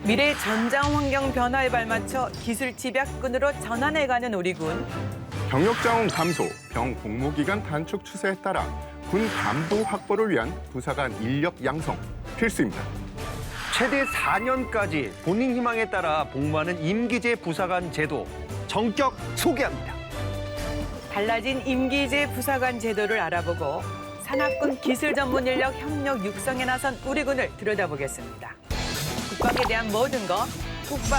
미래 전장 환경 변화에 발맞춰 기술 집약군으로 전환해가는 우리 군. 병력 자원 감소, 병 복무 기간 단축 추세에 따라 군 간부 확보를 위한 부사관 인력 양성 필수입니다. 최대 4년까지 본인 희망에 따라 복무하는 임기제 부사관 제도 전격 소개합니다. 달라진 임기제 부사관 제도를 알아보고 산악군 기술 전문 인력 협력 육성에 나선 우리 군을 들여다보겠습니다. 국방에 대한 모든 것 국방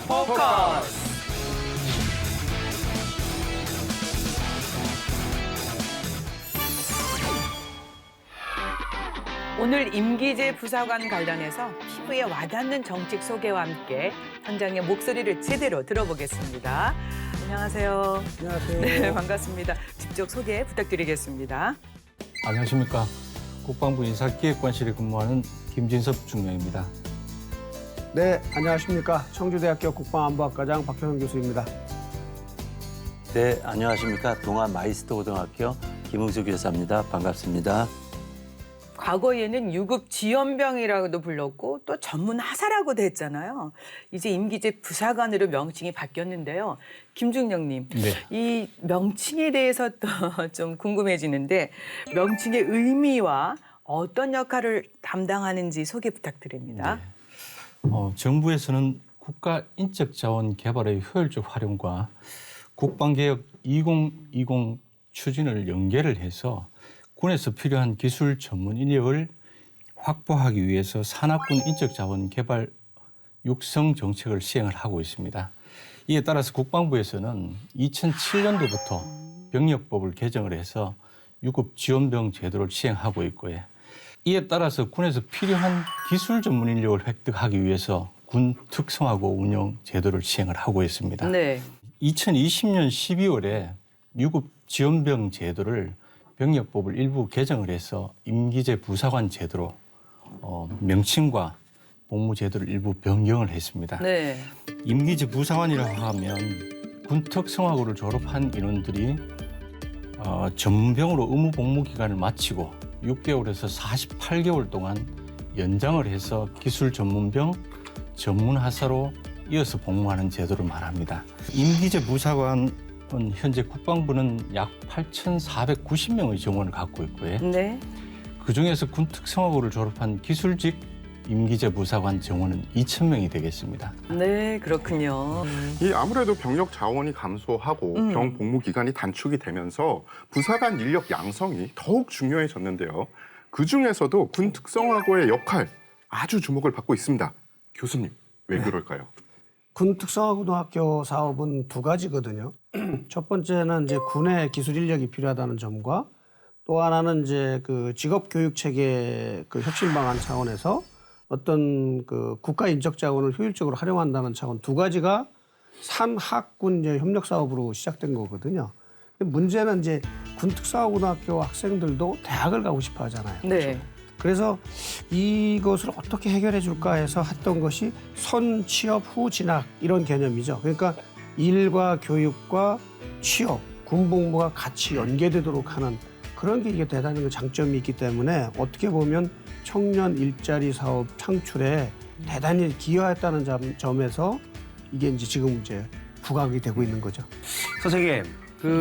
포커스. 오늘 임기제 부사관 관련해서 피부에 와닿는 정책 소개와 함께 현장의 목소리를 제대로 들어보겠습니다. 안녕하세요. 안녕하세요. 네, 반갑습니다. 직접 소개 부탁드리겠습니다. 안녕하십니까. 국방부 인사기획관실에 근무하는 김진섭 중령입니다. 네, 안녕하십니까. 청주대학교 국방안보학과장 박효성 교수입니다. 네, 안녕하십니까. 동안 마이스터 고등학교 김흥수 교사입니다. 반갑습니다. 과거에는 유급 지원병이라고도 불렀고 또 전문 하사라고도 했잖아요. 이제 임기제 부사관으로 명칭이 바뀌었는데요. 김중령님, 네. 이 명칭에 대해서 또 좀 궁금해지는데 명칭의 의미와 어떤 역할을 담당하는지 소개 부탁드립니다. 정부에서는 국가 인적 자원 개발의 효율적 활용과 국방개혁 2020 추진을 연계를 해서 군에서 필요한 기술 전문 인력을 확보하기 위해서 산악군 인적 자원 개발 육성 정책을 시행을 하고 있습니다. 이에 따라서 국방부에서는 2007년도부터 병력법을 개정을 해서 유급 지원병 제도를 시행하고 있고요. 이에 따라서 군에서 필요한 기술 전문 인력을 획득하기 위해서 군 특성화고 운영 제도를 시행을 하고 있습니다. 네. 2020년 12월에 유급 지원병 제도를 병력법을 일부 개정을 해서 임기제 부사관 제도로 명칭과 복무 제도를 일부 변경을 했습니다. 네. 임기제 부사관이라고 하면 군 특성화고를 졸업한 인원들이 전문병으로 의무 복무 기간을 마치고 6개월에서 48개월 동안 연장을 해서 기술 전문병, 전문 하사로 이어서 복무하는 제도를 말합니다. 임기제 부사관은 현재 국방부는 약 8,490명의 정원을 갖고 있고요. 네. 그중에서 군 특성화고를 졸업한 기술직 임기제 부사관 정원은 2,000명이 되겠습니다. 네, 그렇군요. 이 아무래도 병력 자원이 감소하고 병 복무 기간이 단축이 되면서 부사관 인력 양성이 더욱 중요해졌는데요. 그중에서도 군 특성화고의 역할 아주 주목을 받고 있습니다. 교수님, 왜 그럴까요? 군 특성화고등학교 사업은 두 가지거든요. 첫 번째는 이제 군의 기술 인력이 필요하다는 점과 또 하나는 이제 그 직업 교육 체계 그 혁신 방안 차원에서 어떤 그 국가 인적 자원을 효율적으로 활용한다는 차원 두 가지가 산학군 이제 협력 사업으로 시작된 거거든요. 문제는 이제 군 특성화고등학교 학생들도 대학을 가고 싶어 하잖아요. 네. 그래서 이것을 어떻게 해결해 줄까 해서 했던 것이 선 취업 후 진학 이런 개념이죠. 그러니까 일과 교육과 취업, 군복무가 같이 연계되도록 하는 그런 게 이게 대단히 장점이 있기 때문에 어떻게 보면 청년 일자리 사업 창출에 대단히 기여했다는 점에서 이게 이제 지금 이제 부각이 되고 있는 거죠. 선생님,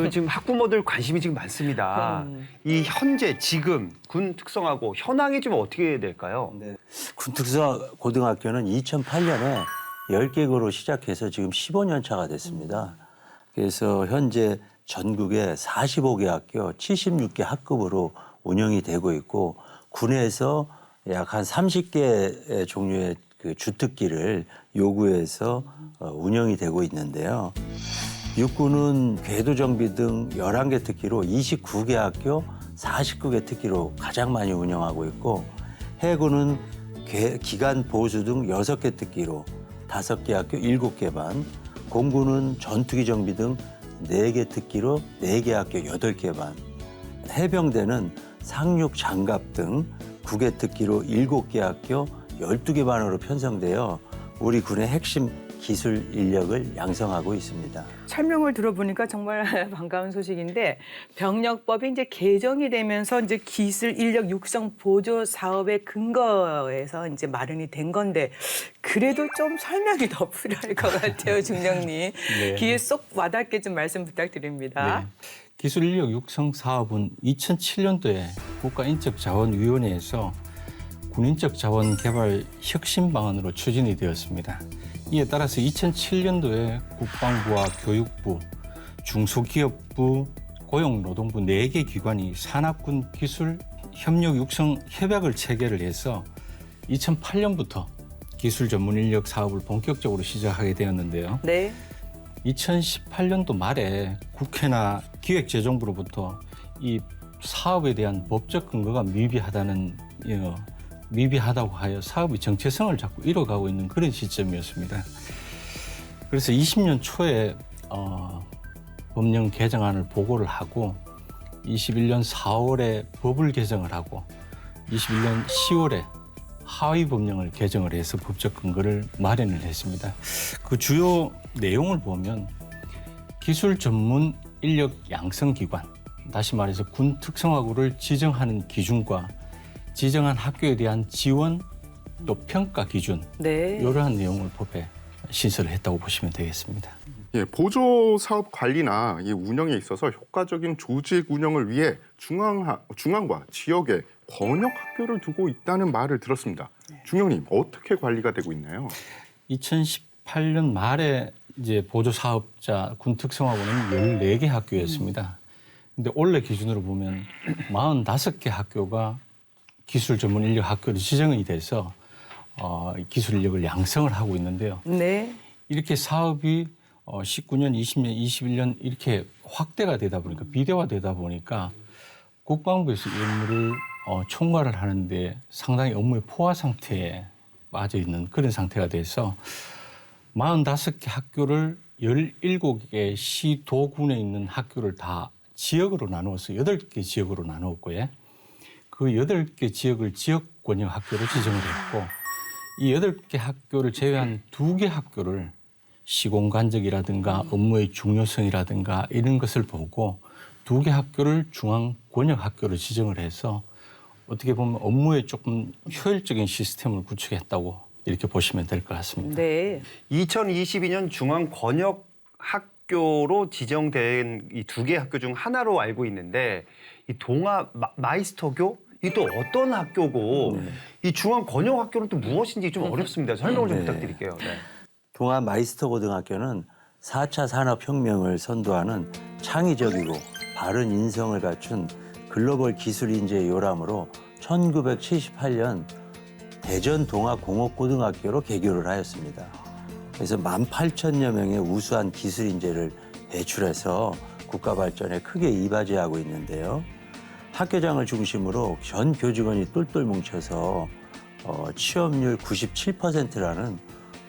지금 학부모들 관심이 지금 많습니다. 이 현재 지금 군 특성화고 현황이 좀 어떻게 될까요? 군 특성화고등학교는 2008년에 10개고로 시작해서 지금 15년 차가 됐습니다. 그래서 현재 전국에 45개 학교, 76개 학급으로 운영이 되고 있고 군에서 약 한 30개 종류의 그 주특기를 요구해서 운영이 되고 있는데요. 육군은 궤도 정비 등 11개 특기로 29개 학교, 49개 특기로 가장 많이 운영하고 있고 해군은 기간 보수 등 6개 특기로 5개 학교, 7개 반, 공군은 전투기 정비 등 4개 특기로 4개 학교, 8개 반, 해병대는 상륙 장갑 등 9개 특기로 7개 학교, 12개 반으로 편성되어 우리 군의 핵심 기술 인력을 양성하고 있습니다. 설명을 들어보니까 정말 반가운 소식인데 병력법이 이제 개정이 되면서 이제 기술 인력 육성 보조 사업의 근거에서 이제 마련이 된 건데 그래도 좀 설명이 더 필요할 것 같아요, 중령님. 네. 귀에 쏙 와닿게 좀 말씀 부탁드립니다. 네. 기술 인력 육성 사업은 2007년도에 국가인적자원위원회에서 군인적 자원 개발 혁신 방안으로 추진이 되었습니다. 이에 따라서 2007년도에 국방부와 교육부, 중소기업부, 고용노동부 4개 기관이 산업군 기술 협력 육성 협약을 체결을 해서 2008년부터 기술 전문 인력 사업을 본격적으로 시작하게 되었는데요. 네. 2018년도 말에 국회나 기획재정부로부터 이 사업에 대한 법적 근거가 미비하다고 하여 사업의 정체성을 자꾸 잃어가고 있는 그런 시점이었습니다. 그래서 20년 초에 법령 개정안을 보고를 하고 21년 4월에 법을 개정을 하고 21년 10월에 하위 법령을 개정을 해서 법적 근거를 마련을 했습니다. 그 주요 내용을 보면 기술 전문 인력 양성 기관, 다시 말해서 군 특성화고를 지정하는 기준과 지정한 학교에 대한 지원 또 평가 기준 네. 이러한 내용을 법에 신설을 했다고 보시면 되겠습니다. 예, 보조 사업 관리나 이 운영에 있어서 효과적인 조직 운영을 위해 중앙과 지역에 권역 학교를 두고 있다는 말을 들었습니다. 중령님, 어떻게 관리가 되고 있나요? 2018년 말에 이제 보조 사업자 군 특성화고는 14개 학교였습니다. 근데 올해 기준으로 보면 45개 학교가 기술 전문 인력 학교로 지정이 돼서 기술 인력을 양성을 하고 있는데요. 네. 이렇게 사업이 19년, 20년, 21년 이렇게 확대가 되다 보니까 비대화되다 보니까 국방부에서 이 업무를 총괄을 하는데 상당히 업무의 포화 상태에 빠져 있는 그런 상태가 돼서 45개 학교를 17개 시도군에 있는 학교를 다 지역으로 나누어서 8개 지역으로 나누었고요. 그 8개 지역을 지역 권역 학교로 지정을 했고 이 8개 학교를 제외한 2개 학교를 시공간적이라든가 업무의 중요성이라든가 이런 것을 보고 2개 학교를 중앙 권역 학교로 지정을 해서 어떻게 보면 업무에 조금 효율적인 시스템을 구축했다고 이렇게 보시면 될 것 같습니다. 네. 2022년 중앙 권역 학교로 지정된 이 2개 학교 중 하나로 알고 있는데 이 동아 마이스터교 이 또 어떤 학교고 이 중앙 권역 학교는 또 무엇인지 좀 어렵습니다. 설명을 좀 부탁드릴게요. 네. 동아 마이스터 고등학교는 4차 산업혁명을 선도하는 창의적이고 바른 인성을 갖춘 글로벌 기술 인재의 요람으로 1978년 대전 동아공업고등학교로 개교를 하였습니다. 그래서 18,000여 명의 우수한 기술 인재를 배출해서 국가 발전에 크게 이바지하고 있는데요. 학교장을 중심으로 전 교직원이 똘똘 뭉쳐서 취업률 97%라는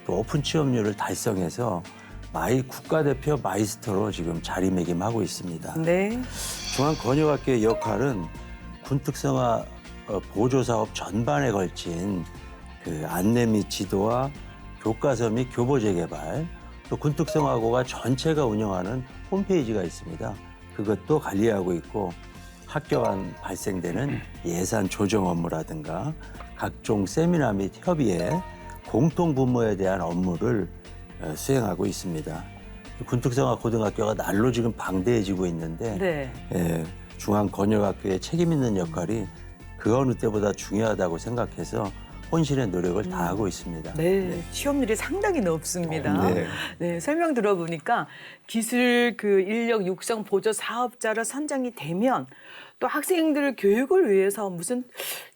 또 오픈 취업률을 달성해서 국가대표 마이스터로 지금 자리매김하고 있습니다. 네. 중앙권역학교의 역할은 군특성화 보조사업 전반에 걸친 그 안내 및 지도와 교과서 및 교보제 개발, 또 군특성화고가 전체가 운영하는 홈페이지가 있습니다. 그것도 관리하고 있고 학교 간 발생되는 예산 조정 업무라든가 각종 세미나 및 협의회, 공통 분모에 대한 업무를 수행하고 있습니다. 군특성화 고등학교가 날로 지금 방대해지고 있는데 네. 중앙권역학교의 책임 있는 역할이 그 어느 때보다 중요하다고 생각해서 혼신의 노력을 다하고 있습니다. 네, 취업률이 상당히 높습니다. 네. 네, 설명 들어보니까 기술 인력 육성 보조 사업자로 선정이 되면 또 학생들 교육을 위해서 무슨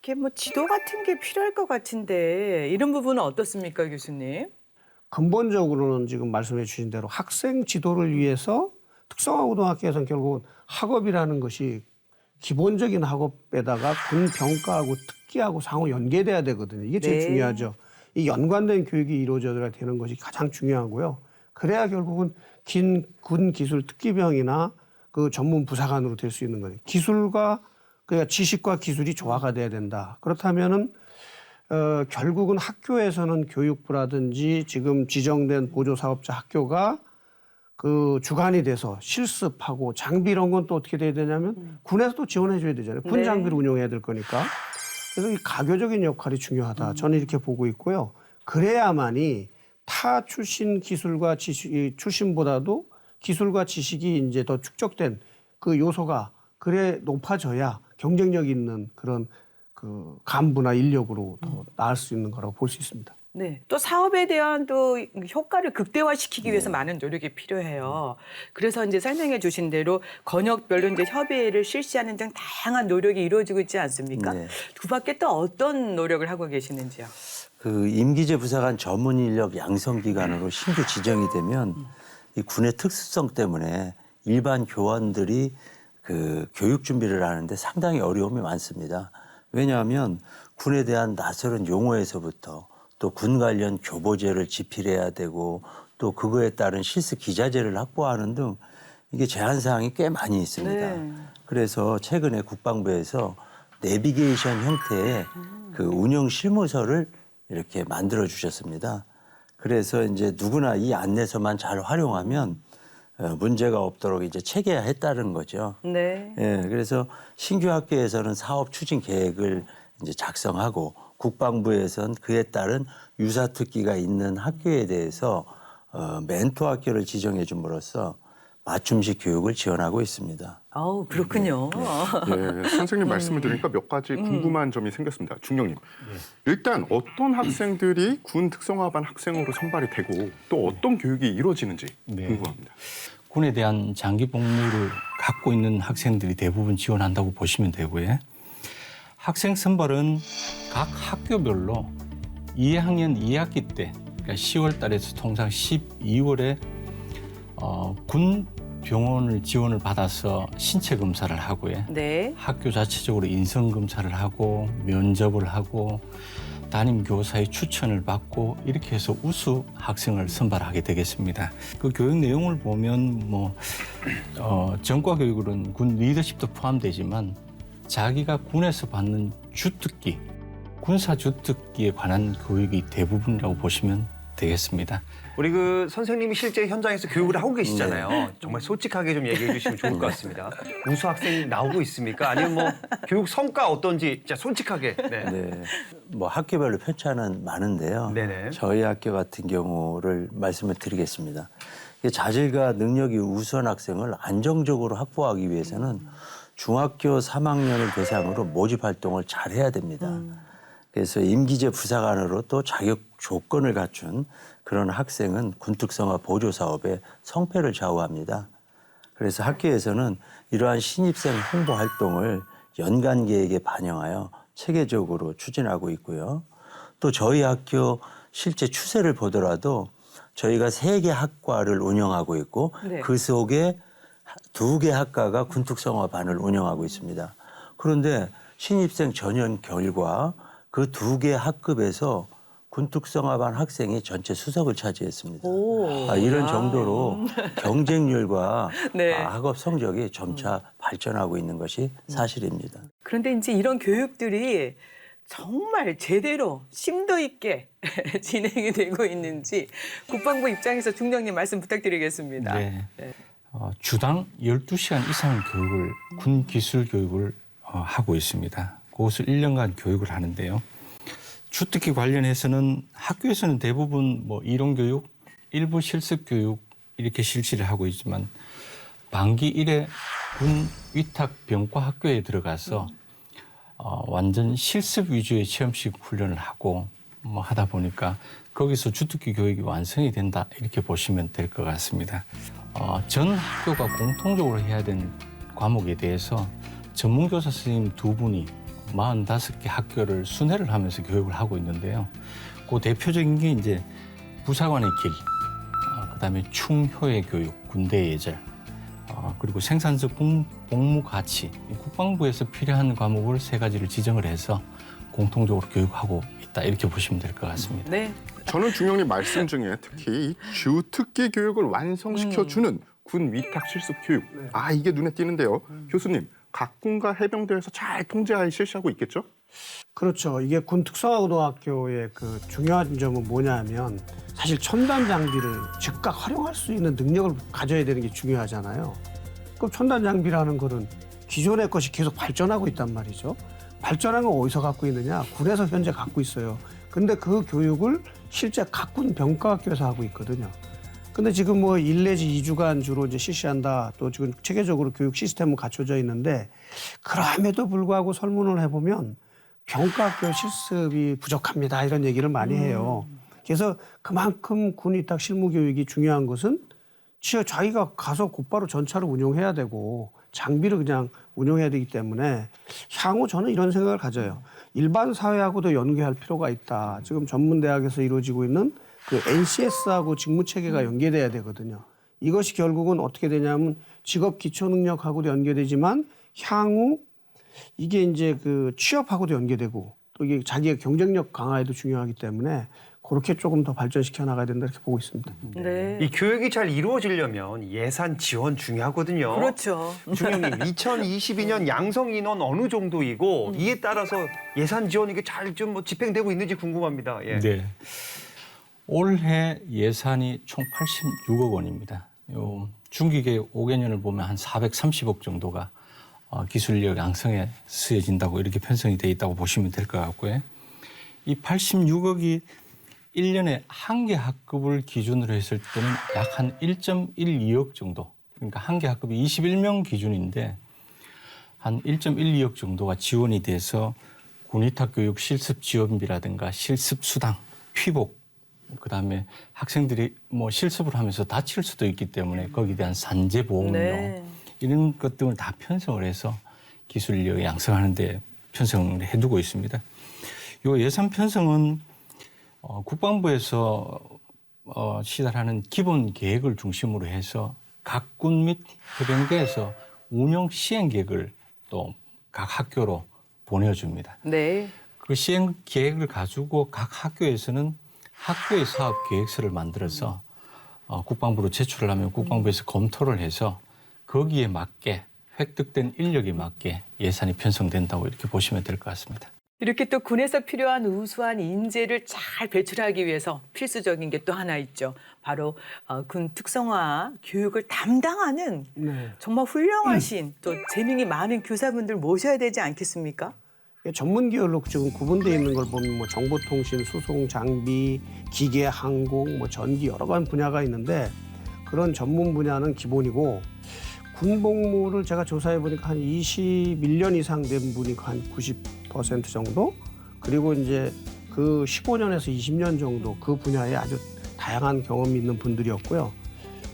이렇게 지도 같은 게 필요할 것 같은데 이런 부분은 어떻습니까, 교수님? 근본적으로는 지금 말씀해 주신 대로 학생 지도를 위해서 특성화고등학교에서는 결국은 학업이라는 것이 기본적인 학업에다가 군 평가하고 특기하고 상호 연계돼야 되거든요. 이게 제일 네. 중요하죠. 이 연관된 교육이 이루어져야 되는 것이 가장 중요하고요. 그래야 결국은 군 기술 특기병이나 그 전문 부사관으로 될 수 있는 거예요. 기술과 그러니까 지식과 기술이 조화가 돼야 된다. 그렇다면은 결국은 학교에서는 교육부라든지 지금 지정된 보조사업자 학교가 그 주관이 돼서 실습하고 장비 이런 건 또 어떻게 돼야 되냐면 군에서도 지원해 줘야 되잖아요. 군 네. 장비를 운용해야 될 거니까. 그래서 이 가교적인 역할이 중요하다. 저는 이렇게 보고 있고요. 그래야만이 타 출신 기술과 지식 출신보다도 기술과 지식이 이제 더 축적된 그 요소가 그래 높아져야 경쟁력 있는 그런 그 간부나 인력으로 더 나을 수 있는 거라고 볼 수 있습니다. 네. 또 사업에 대한 또 효과를 극대화시키기 위해서 많은 노력이 필요해요. 그래서 이제 설명해 주신 대로 권역별로 이제 협의회를 실시하는 등 다양한 노력이 이루어지고 있지 않습니까? 네. 두 밖에 또 어떤 노력을 하고 계시는지요? 그 임기제 부사관 전문 인력 양성 기관으로 신규 지정이 되면 이 군의 특수성 때문에 일반 교원들이 그 교육 준비를 하는데 상당히 어려움이 많습니다. 왜냐하면 군에 대한 낯설은 용어에서부터 또 군 관련 교보제를 집필해야 되고 또 그거에 따른 실습 기자재를 확보하는 등 이게 제한 사항이 꽤 많이 있습니다. 네. 그래서 최근에 국방부에서 내비게이션 형태의 그 운영 실무서를 이렇게 만들어 주셨습니다. 그래서 이제 누구나 이 안내서만 잘 활용하면 문제가 없도록 이제 체계화했다는 거죠. 네. 예, 그래서 신규 학교에서는 사업 추진 계획을 이제 작성하고 국방부에서는 그에 따른 유사 특기가 있는 학교에 대해서 멘토 학교를 지정해 줌으로써 맞춤식 교육을 지원하고 있습니다. 아우, 그렇군요. 예, 선생님 말씀을 들으니까 몇 가지 궁금한 점이 생겼습니다. 중령님, 일단 어떤 학생들이 군 특성화반 학생으로 선발이 되고 또 어떤 교육이 이루어지는지 네. 궁금합니다. 군에 대한 장기 복무를 갖고 있는 학생들이 대부분 지원한다고 보시면 되고요. 학생 선발은 각 학교별로 2학년 2학기 때, 그러니까 10월 달에서 통상 12월에 군 병원을 지원을 받아서 신체 검사를 하고요. 네. 학교 자체적으로 인성 검사를 하고 면접을 하고 담임 교사의 추천을 받고 이렇게 해서 우수 학생을 선발하게 되겠습니다. 그 교육 내용을 보면 전과 교육은 군 리더십도 포함되지만 자기가 군에서 받는 주특기, 군사 주특기에 관한 교육이 대부분이라고 보시면 되겠습니다. 우리 그 선생님이 실제 현장에서 교육을 하고 계시잖아요. 정말 솔직하게 좀 얘기해 주시면 좋을 것 같습니다. 우수 학생이 나오고 있습니까? 아니면 뭐 교육 성과 어떤지 진짜 솔직하게. 네. 네, 뭐 학교별로 편차는 많은데요. 네네. 저희 학교 같은 경우를 말씀을 드리겠습니다. 이 자질과 능력이 우수한 학생을 안정적으로 확보하기 위해서는 중학교 3학년을 대상으로 모집 활동을 잘 해야 됩니다. 그래서 임기제 부사관으로 또 자격 조건을 갖춘 그런 학생은 군특성화 보조 사업에 성패를 좌우합니다. 그래서 학교에서는 이러한 신입생 홍보 활동을 연간 계획에 반영하여 체계적으로 추진하고 있고요. 또 저희 학교 실제 추세를 보더라도 저희가 3개 학과를 운영하고 있고 네. 그 속에 2개 학과가 군특성화반을 운영하고 있습니다. 그런데 신입생 전형 결과 그 2개 학급에서 군특성화반 학생이 전체 수석을 차지했습니다. 이런 정도로 경쟁률과 네. 학업 성적이 점차 발전하고 있는 것이 사실입니다. 그런데 이제 이런 교육들이 정말 제대로 심도 있게 진행이 되고 있는지 국방부 입장에서 중령님 말씀 부탁드리겠습니다. 네. 주당 12시간 이상 교육을 군 기술 교육을 하고 있습니다. 그것을 1년간 교육을 하는데요. 주특기 관련해서는 학교에서는 대부분 뭐 이론 교육, 일부 실습 교육 이렇게 실시를 하고 있지만 반기 1회 군 위탁 병과 학교에 들어가서 완전 실습 위주의 체험식 훈련을 하고 뭐 하다 보니까 거기서 주특기 교육이 완성이 된다 이렇게 보시면 될 것 같습니다. 전 학교가 공통적으로 해야 되는 과목에 대해서 전문교사 선생님 2분이 45개 학교를 순회를 하면서 교육을 하고 있는데요. 그 대표적인 게 이제 부사관의 길, 그다음에 충효의 교육, 군대 예절, 그리고 생산적 복무 가치, 국방부에서 필요한 과목을 3가지를 지정을 해서 공통적으로 교육하고 있다 이렇게 보시면 될 것 같습니다. 네. 저는 중령님 말씀 중에 특히 이 주특기 교육을 완성시켜주는 군 위탁 실습 교육. 이게 눈에 띄는데요. 교수님, 각 군과 해병대에서 잘 통제하에 실시하고 있겠죠? 그렇죠. 이게 군 특성화고등학교의 그 중요한 점은 뭐냐면 사실 첨단 장비를 즉각 활용할 수 있는 능력을 가져야 되는 게 중요하잖아요. 그럼 첨단 장비라는 거는 기존의 것이 계속 발전하고 있단 말이죠. 발전한 건 어디서 갖고 있느냐? 군에서 현재 갖고 있어요. 근데 그 교육을 실제 각군 병과학교에서 하고 있거든요. 근데 지금 뭐 1 내지 2주간 주로 이제 실시한다. 또 지금 체계적으로 교육 시스템은 갖춰져 있는데 그럼에도 불구하고 설문을 해보면 병과학교 실습이 부족합니다. 이런 얘기를 많이 해요. 그래서 그만큼 군이 딱 실무 교육이 중요한 것은 자기가 가서 곧바로 전차를 운용해야 되고 장비를 그냥 운용해야 되기 때문에 향후 저는 이런 생각을 가져요. 일반 사회하고도 연계할 필요가 있다. 지금 전문대학에서 이루어지고 있는 그 NCS하고 직무체계가 연계돼야 되거든요. 이것이 결국은 어떻게 되냐면 직업 기초능력하고도 연계되지만 향후 이게 이제 그 취업하고도 연계되고 또 이게 자기의 경쟁력 강화에도 중요하기 때문에 그렇게 조금 더 발전시켜 나가야 된다 이렇게 보고 있습니다. 네. 이 교육이 잘 이루어지려면 예산 지원 중요하거든요. 그렇죠. 중령님, 2022년 양성 인원 어느 정도이고 이에 따라서 예산 지원 이게 잘 좀 뭐 집행되고 있는지 궁금합니다. 예. 네. 올해 예산이 총 86억 원입니다. 요 중기계 5개년을 보면 한 430억 정도가 기술력 양성에 쓰여진다고 이렇게 편성이 돼 있다고 보시면 될 것 같고요. 이 86억이 1년에 한 개 학급을 기준으로 했을 때는 약 한 1.12억 정도. 그러니까 한 개 학급이 21명 기준인데 한 1.12억 정도가 지원이 돼서 군위탁 교육 실습 지원비라든가 실습 수당, 피복, 그다음에 학생들이 뭐 실습을 하면서 다칠 수도 있기 때문에 거기에 대한 산재 보험료 네. 이런 것 등을 다 편성을 해서 기술력 양성하는 데 편성을 해두고 있습니다. 이 예산 편성은 국방부에서 시달하는 기본 계획을 중심으로 해서 각 군 및 해병대에서 운영 시행 계획을 또 각 학교로 보내줍니다. 네. 그 시행 계획을 가지고 각 학교에서는 학교의 사업 계획서를 만들어서 국방부로 제출을 하면 국방부에서 검토를 해서 거기에 맞게 획득된 인력에 맞게 예산이 편성된다고 이렇게 보시면 될 것 같습니다. 이렇게 또 군에서 필요한 우수한 인재를 잘 배출하기 위해서 필수적인 게 또 하나 있죠. 바로 군 특성화 교육을 담당하는 네. 정말 훌륭하신 또 재능이 많은 교사분들 모셔야 되지 않겠습니까? 전문 계열로 지금 구분되어 있는 걸 보면 뭐 정보통신, 수송, 장비, 기계, 항공, 뭐 전기 여러 가지 분야가 있는데 그런 전문 분야는 기본이고 군복무를 제가 조사해 보니까 한 21년 이상 된 분이 한 90% 정도 그리고 이제 그 15년에서 20년 정도 그 분야에 아주 다양한 경험이 있는 분들이었고요.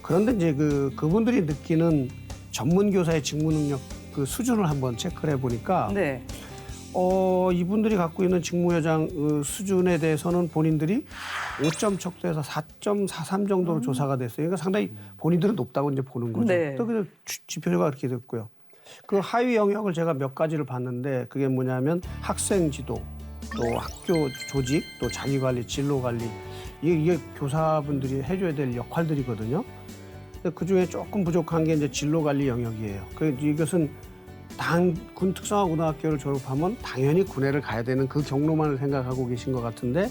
그런데 이제 그분들이 느끼는 전문 교사의 직무 능력 그 수준을 한번 체크를 해 보니까 네. 이분들이 갖고 있는 직무여장 수준에 대해서는 본인들이 5점 척도에서 4.43 정도로 조사가 됐어요. 그러니까 상당히 본인들은 높다고 이제 보는 거죠. 네. 또 그 지표가 그렇게 됐고요. 그 하위 영역을 제가 몇 가지를 봤는데 그게 뭐냐면 학생 지도, 또 학교 조직, 또 자기관리, 진로관리 이게 교사분들이 해줘야 될 역할들이거든요. 근데 그 중에 조금 부족한 게 이제 진로관리 영역이에요. 이것은 군 특성화고등학교를 졸업하면 당연히 군에를 가야 되는 그 경로만을 생각하고 계신 것 같은데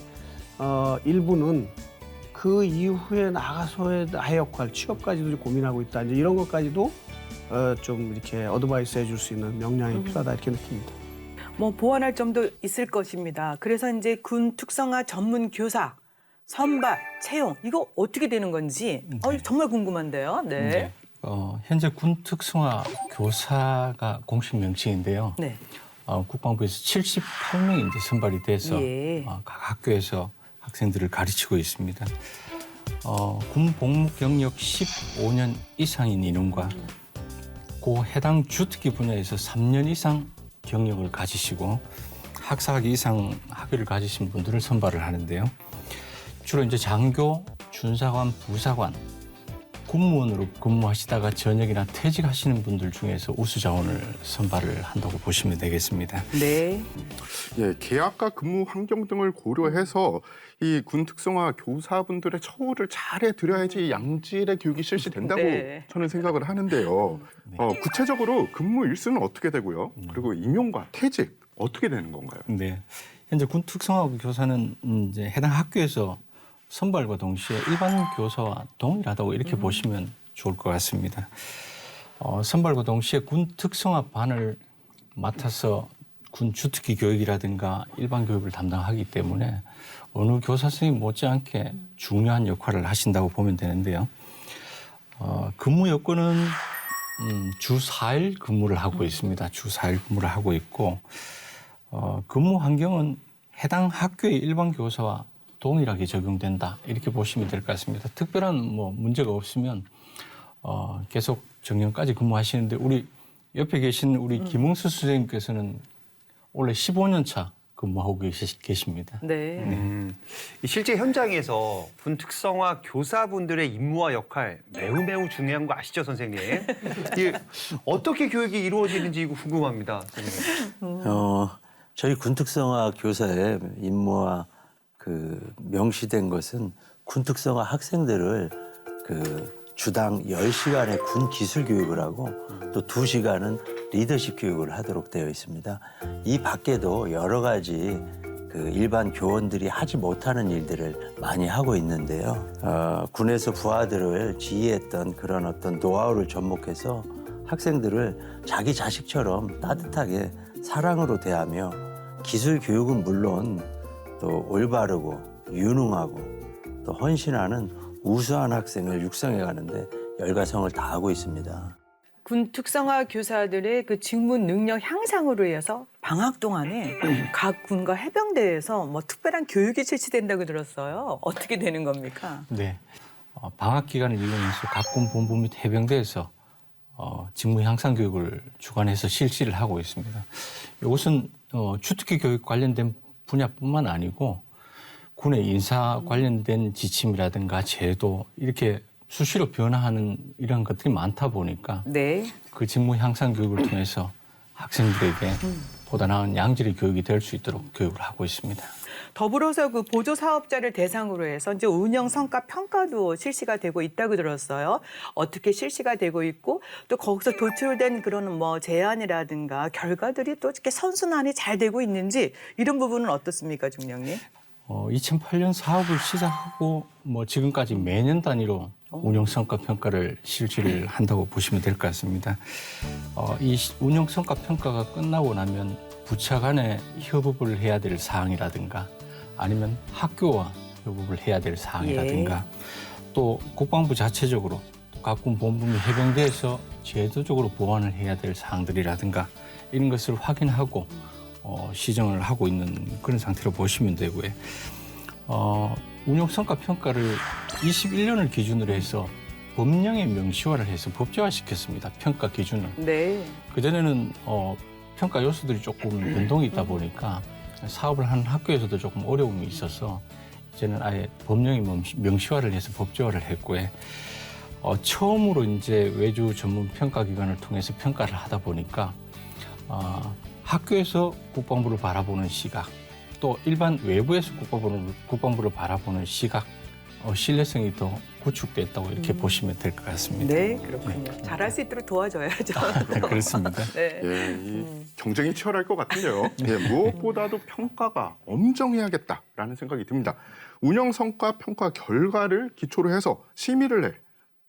일부는 그 이후에 나가서의 나의 역할, 취업까지도 고민하고 있다. 이제 이런 것까지도 좀 이렇게 어드바이스 해줄 수 있는 역량이 필요하다 이렇게 느낍니다. 뭐 보완할 점도 있을 것입니다. 그래서 이제 군 특성화 전문 교사 선발, 채용 이거 어떻게 되는 건지 정말 궁금한데요. 네. 네. 현재 군 특성화 교사가 공식 명칭인데요. 네. 국방부에서 78명이 이제 선발이 돼서 예. 각 학교에서 학생들을 가르치고 있습니다. 군 복무 경력 15년 이상인 인원과 그 해당 주특기 분야에서 3년 이상 경력을 가지시고 학사학위 이상 학위를 가지신 분들을 선발을 하는데요. 주로 이제 장교, 준사관, 부사관, 군무원으로 근무하시다가 전역이나 퇴직하시는 분들 중에서 우수 자원을 선발을 한다고 보시면 되겠습니다. 네. 예, 계약과 근무 환경 등을 고려해서 이 군 특성화 교사분들의 처우를 잘해 드려야지 양질의 교육이 실시된다고 네. 저는 생각을 하는데요. 구체적으로 근무 일수는 어떻게 되고요? 그리고 임용과 퇴직 어떻게 되는 건가요? 네. 현재 군 특성화고 교사는 이제 해당 학교에서 선발과 동시에 일반 교사와 동일하다고 이렇게 보시면 좋을 것 같습니다. 선발과 동시에 군 특성화 반을 맡아서 군 주특기 교육이라든가 일반 교육을 담당하기 때문에 어느 교사 선생님 못지않게 중요한 역할을 하신다고 보면 되는데요. 근무 여건은 주 4일 근무를 하고 있습니다. 주 4일 근무를 하고 있고 근무 환경은 해당 학교의 일반 교사와 동일하게 적용된다 이렇게 보시면 될 것 같습니다. 특별한 뭐 문제가 없으면 계속 정년까지 근무하시는데 우리 옆에 계신 우리 김웅수 선생님께서는 원래 15년 차 근무하고 계십니다. 네. 이 실제 현장에서 군 특성화 교사분들의 임무와 역할 매우 중요한 거 아시죠, 선생님? 이 어떻게 교육이 이루어지는지 이거 궁금합니다, 선생님. 저희 군특성화 교사의 임무와 그 명시된 것은 군특성화 학생들을 그 주당 10시간의 군 기술 교육을 하고 또 2시간은 리더십 교육을 하도록 되어 있습니다. 이 밖에도 여러 가지 그 일반 교원들이 하지 못하는 일들을 많이 하고 있는데요. 군에서 부하들을 지휘했던 그런 어떤 노하우를 접목해서 학생들을 자기 자식처럼 따뜻하게 사랑으로 대하며 기술 교육은 물론 또 올바르고 유능하고 또 헌신하는 우수한 학생을 육성해 가는데 열과성을 다하고 있습니다. 군 특성화 교사들의 그 직무 능력 향상으로 해서 방학 동안에 각 군과 해병대에서 뭐 특별한 교육이 실시된다고 들었어요. 어떻게 되는 겁니까? 네. 방학 기간을 이용해서 각군 본부 및 해병대에서 직무 향상 교육을 주관해서 실시를 하고 있습니다. 이것은 주특기 교육 관련된 분야뿐만 아니고 군의 인사 관련된 지침이라든가 제도 이렇게 수시로 변화하는 이런 것들이 많다 보니까 네. 그 직무 향상 교육을 통해서 학생들에게 보다 나은 양질의 교육이 될 수 있도록 교육을 하고 있습니다. 더불어서 그 보조 사업자를 대상으로 해서 이제 운영 성과 평가도 실시가 되고 있다고 들었어요. 어떻게 실시가 되고 있고 또 거기서 도출된 그런 뭐 제안이라든가 결과들이 또 이렇게 선순환이 잘 되고 있는지 이런 부분은 어떻습니까, 중령님? 2008년 사업을 시작하고 뭐 지금까지 매년 단위로 운영 성과 평가를 실시를 한다고 보시면 될 것 같습니다. 이 운영 성과 평가가 끝나고 나면 부처 간에 협업을 해야 될 사항이라든가 아니면 학교와 협업을 해야 될 사항이라든가 또 국방부 자체적으로 각군 본부 및 해병대에서 제도적으로 보완을 해야 될 사항들이라든가 이런 것을 확인하고 시정을 하고 있는 그런 상태로 보시면 되고요. 운영 성과 평가를 21년을 기준으로 해서 법령에 명시화를 해서 법제화시켰습니다. 평가 기준을. 네. 그전에는 평가 요소들이 조금 변동이 있다 보니까 사업을 하는 학교에서도 조금 어려움이 있어서 이제는 아예 법령에 명시화를 해서 법제화를 했고요. 처음으로 이제 외주 전문 평가 기관을 통해서 평가를 하다 보니까 학교에서 국방부를 바라보는 시각, 또 일반 외부에서 국방부를 바라보는 시각, 신뢰성이 더 구축됐다고 이렇게 보시면 될 것 같습니다. 네, 그렇군요. 잘할 수 있도록 도와줘야죠. 그렇습니다. 네. 예, 이 경쟁이 치열할 것 같은데요. 예, 무엇보다도 평가가 엄정해야겠다라는 생각이 듭니다. 운영 성과 평가 결과를 기초로 해서 심의를 해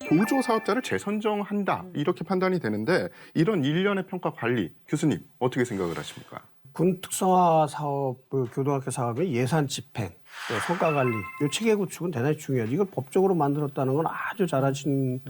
보조 사업자를 재선정한다 이렇게 판단이 되는데 이런 일련의 평가 관리 교수님 어떻게 생각을 하십니까? 군 특성화 사업, 그 교동학교 사업의 예산 집행, 또 성과 관리, 이 체계 구축은 대단히 중요하죠. 이걸 법적으로 만들었다는 건 아주 잘하신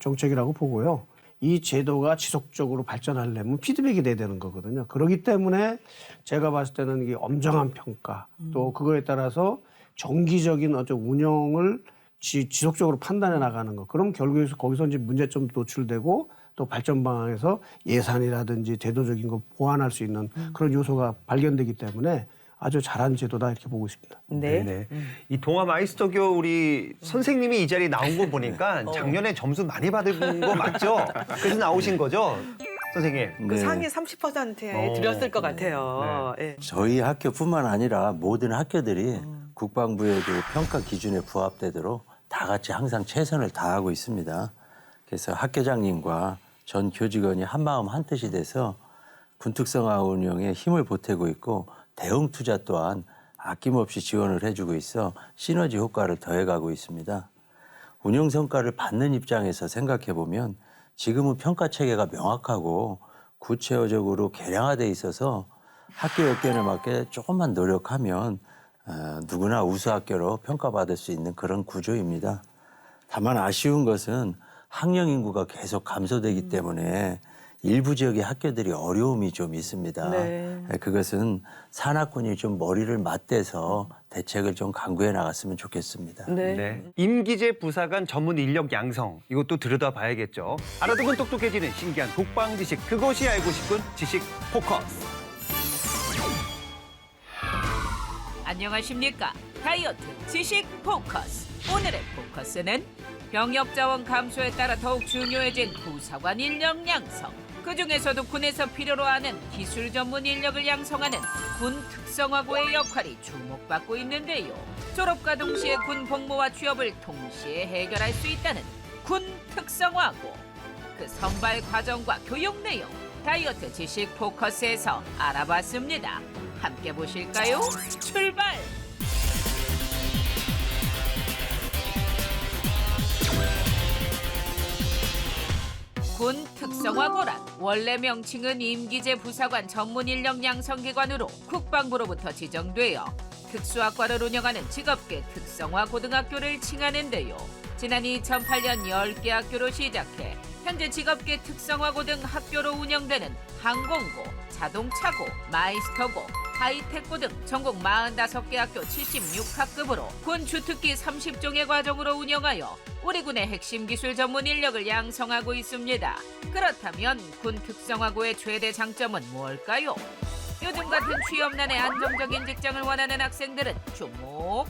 정책이라고 보고요. 이 제도가 지속적으로 발전하려면 피드백이 돼야 되는 거거든요. 그렇기 때문에 제가 봤을 때는 이게 엄정한 평가, 또 그거에 따라서 정기적인 어떤 운영을 지속적으로 판단해 나가는 거. 그럼 결국에서 거기서 이제 문제점도 노출되고 또 발전 방향에서 예산이라든지 제도적인 거 보완할 수 있는 그런 요소가 발견되기 때문에 아주 잘한 제도다 이렇게 보고 있습니다. 네. 네. 이 동아 마이스터교 우리 선생님이 이 자리에 나온 거 보니까 작년에 점수 많이 받은 거 맞죠? 그래서 나오신 거죠, 선생님? 그 상위 30%에 드렸을 것 같아요. 네. 저희 학교뿐만 아니라 모든 학교들이 국방부의 그 평가 기준에 부합되도록 다 같이 항상 최선을 다하고 있습니다. 그래서 학교장님과 전 교직원이 한마음 한뜻이 돼서 군특성화 운영에 힘을 보태고 있고 대응 투자 또한 아낌없이 지원을 해주고 있어 시너지 효과를 더해가고 있습니다. 운영 성과를 받는 입장에서 생각해 보면 지금은 평가 체계가 명확하고 구체적으로 개량화돼 있어서 학교 여건에 맞게 조금만 노력하면 누구나 우수 학교로 평가받을 수 있는 그런 구조입니다. 다만 아쉬운 것은 학령 인구가 계속 감소되기 때문에 일부 지역의 학교들이 어려움이 좀 있습니다. 네. 그것은 산하권이 좀 머리를 맞대서 대책을 좀 강구해 나갔으면 좋겠습니다. 네. 네. 임기재 부사관 전문 인력 양성 이것도 들여다봐야겠죠. 알아두면 똑똑해지는 신기한 국방 지식 그것이 알고 싶은 지식 포커스. 안녕하십니까. 다이어트 지식 포커스. 오늘의 포커스는 병력 자원 감소에 따라 더욱 중요해진 부사관 인력 양성. 그중에서도 군에서 필요로 하는 기술 전문 인력을 양성하는 군 특성화고의 역할이 주목받고 있는데요. 졸업과 동시에 군 복무와 취업을 동시에 해결할 수 있다는 군 특성화고. 그 선발 과정과 교육 내용 다이어트 지식 포커스에서 알아봤습니다. 함께 보실까요? 출발! 군 특성화고란 원래 명칭은 임기재 부사관 전문 인력 양성기관으로 국방부로부터 지정되어 특수학과를 운영하는 직업계 특성화 고등학교를 칭하는데요. 지난 2008년 10개 학교로 시작해 현재 직업계 특성화고 등 학교로 운영되는 항공고, 자동차고, 마이스터고, 하이텍고 등 전국 45개 학교 76학급으로 군 주특기 30종의 과정으로 운영하여 우리 군의 핵심 기술 전문 인력을 양성하고 있습니다. 그렇다면 군 특성화고의 최대 장점은 뭘까요? 요즘 같은 취업난에 안정적인 직장을 원하는 학생들은 주목!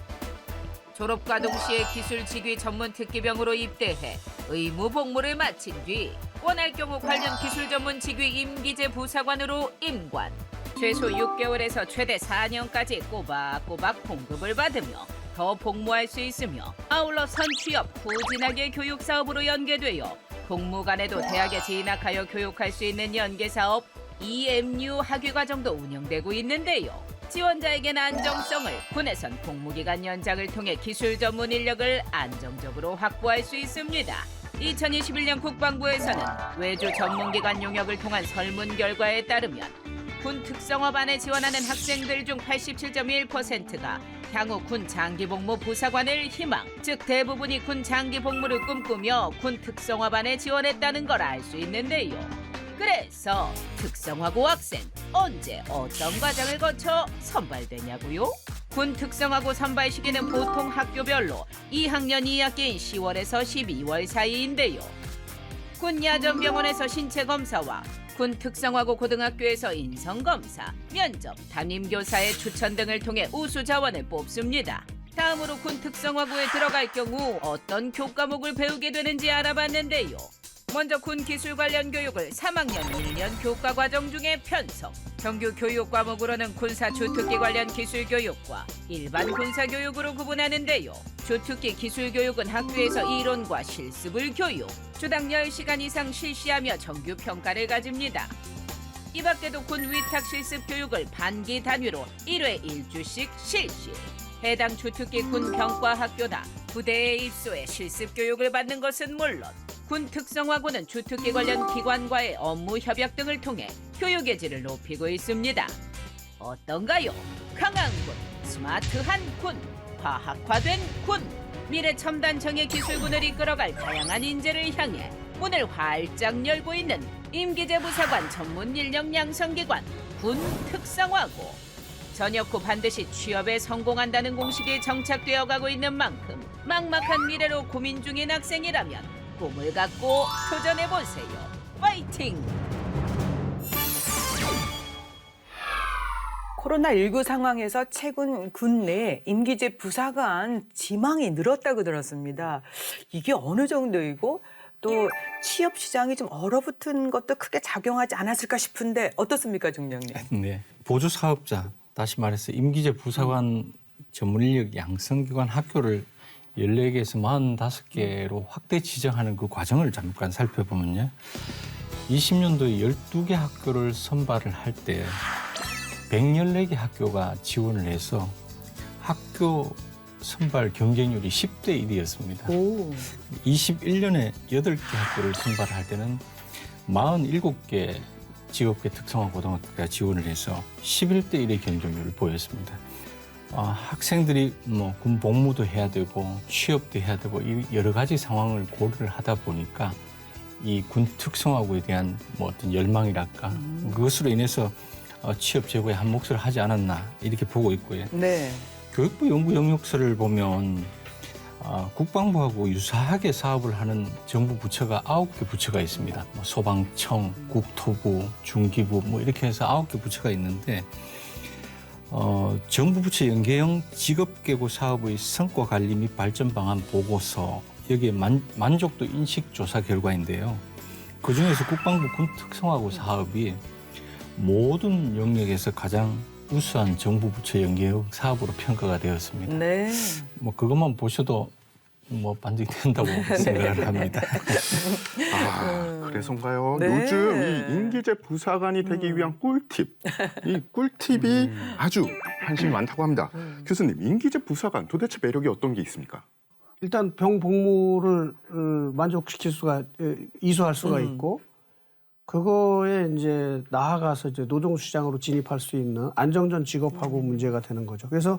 졸업과 동시에 기술 직위 전문 특기병으로 입대해 의무 복무를 마친 뒤 원할 경우 관련 기술 전문 직위 임기재 부사관으로 임관. 최소 6개월에서 최대 4년까지 꼬박꼬박 봉급을 받으며 더 복무할 수 있으며 아울러 선취업 후진학의 교육 사업으로 연계되어 복무간에도 대학에 진학하여 교육할 수 있는 연계사업 EMU 학위과정도 운영되고 있는데요. 지원자에게는 안정성을, 군에선 복무기간 연장을 통해 기술 전문 인력을 안정적으로 확보할 수 있습니다. 2021년 국방부에서는 외주 전문기관 용역을 통한 설문 결과에 따르면 군 특성화반에 지원하는 학생들 중 87.1%가 향후 군 장기복무 부사관을 희망, 즉 대부분이 군 장기복무를 꿈꾸며 군 특성화반에 지원했다는 걸 알 수 있는데요. 그래서 특성화고 학생 언제 어떤 과정을 거쳐 선발되냐고요? 군 특성화고 선발 시기는 보통 학교별로 2학년 2학기인 10월에서 12월 사이인데요. 군 야전병원에서 신체검사와 군 특성화고 고등학교에서 인성검사, 면접, 담임교사의 추천 등을 통해 우수 자원을 뽑습니다. 다음으로 군 특성화고에 들어갈 경우 어떤 교과목을 배우게 되는지 알아봤는데요. 먼저 군 기술 관련 교육을 3학년 1년 교과 과정 중에 편성. 정규 교육 과목으로는 군사 주특기 관련 기술 교육과 일반 군사 교육으로 구분하는데요. 주특기 기술 교육은 학교에서 이론과 실습을 교육. 주당 10시간 이상 실시하며 정규 평가를 가집니다. 이 밖에도 군 위탁 실습 교육을 반기 단위로 1회 1주씩 실시. 해당 주특기 군 병과 학교나 부대에 입소해 실습 교육을 받는 것은 물론 군 특성화고는 주특기 관련 기관과의 업무 협약 등을 통해 교육의 질을 높이고 있습니다. 어떤가요? 강한 군, 스마트한 군, 과학화된 군, 미래 첨단 정예 기술군을 이끌어갈 다양한 인재를 향해 문을 활짝 열고 있는 임기재 부사관 전문 인력 양성기관 군 특성화고. 전역 후 반드시 취업에 성공한다는 공식이 정착되어 가고 있는 만큼 막막한 미래로 고민 중인 학생이라면 꿈을 갖고 도전해보세요. 파이팅! 코로나19 상황에서 최근 군 내 임기재 부사관 지망이 늘었다고 들었습니다. 이게 어느 정도이고 또 취업 시장이 좀 얼어붙은 것도 크게 작용하지 않았을까 싶은데 어떻습니까, 중령님? 네. 보조 사업자, 다시 말해서 임기재 부사관 전문 인력 양성기관 학교를 14개에서 45개로 확대 지정하는 그 과정을 잠깐 살펴보면요. 20년도에 12개 학교를 선발을 할 때 114개 학교가 지원을 해서 학교 선발 경쟁률이 10대 1이었습니다. 오. 21년에 8개 학교를 선발할 때는 47개 직업계 특성화 고등학교가 지원을 해서 11대 1의 경쟁률을 보였습니다. 학생들이 뭐 군 복무도 해야 되고 취업도 해야 되고 이 여러 가지 상황을 고려를 하다 보니까 이 군 특성화고에 대한 뭐 어떤 열망이랄까 그것으로 인해서 취업 제고에 한 몫을 하지 않았나 이렇게 보고 있고요. 네. 교육부 연구 영역서를 보면 국방부하고 유사하게 사업을 하는 정부 부처가 9개 부처가 있습니다. 뭐 소방청, 국토부, 중기부 뭐 이렇게 해서 9개 부처가 있는데 정부 부처 연계형 직업계고 사업의 성과 관리 및 발전 방안 보고서 여기에 만족도 인식 조사 결과인데요. 그중에서 국방부 군 특성화고 사업이 모든 영역에서 가장 우수한 정부 부처 연계형 사업으로 평가가 되었습니다. 네. 뭐 그것만 보셔도 뭐 반증된다고 생각을 합니다. 그래서인가요? 네. 요즘 이 임기제 부사관이 되기 위한 꿀팁, 이 꿀팁이 아주 관심이 많다고 합니다. 교수님, 임기제 부사관 도대체 매력이 어떤 게 있습니까? 일단 병 복무를 만족시킬 수가 이수할 수가 있고 그거에 이제 나아가서 이제 노동 시장으로 진입할 수 있는 안정전 직업하고 문제가 되는 거죠. 그래서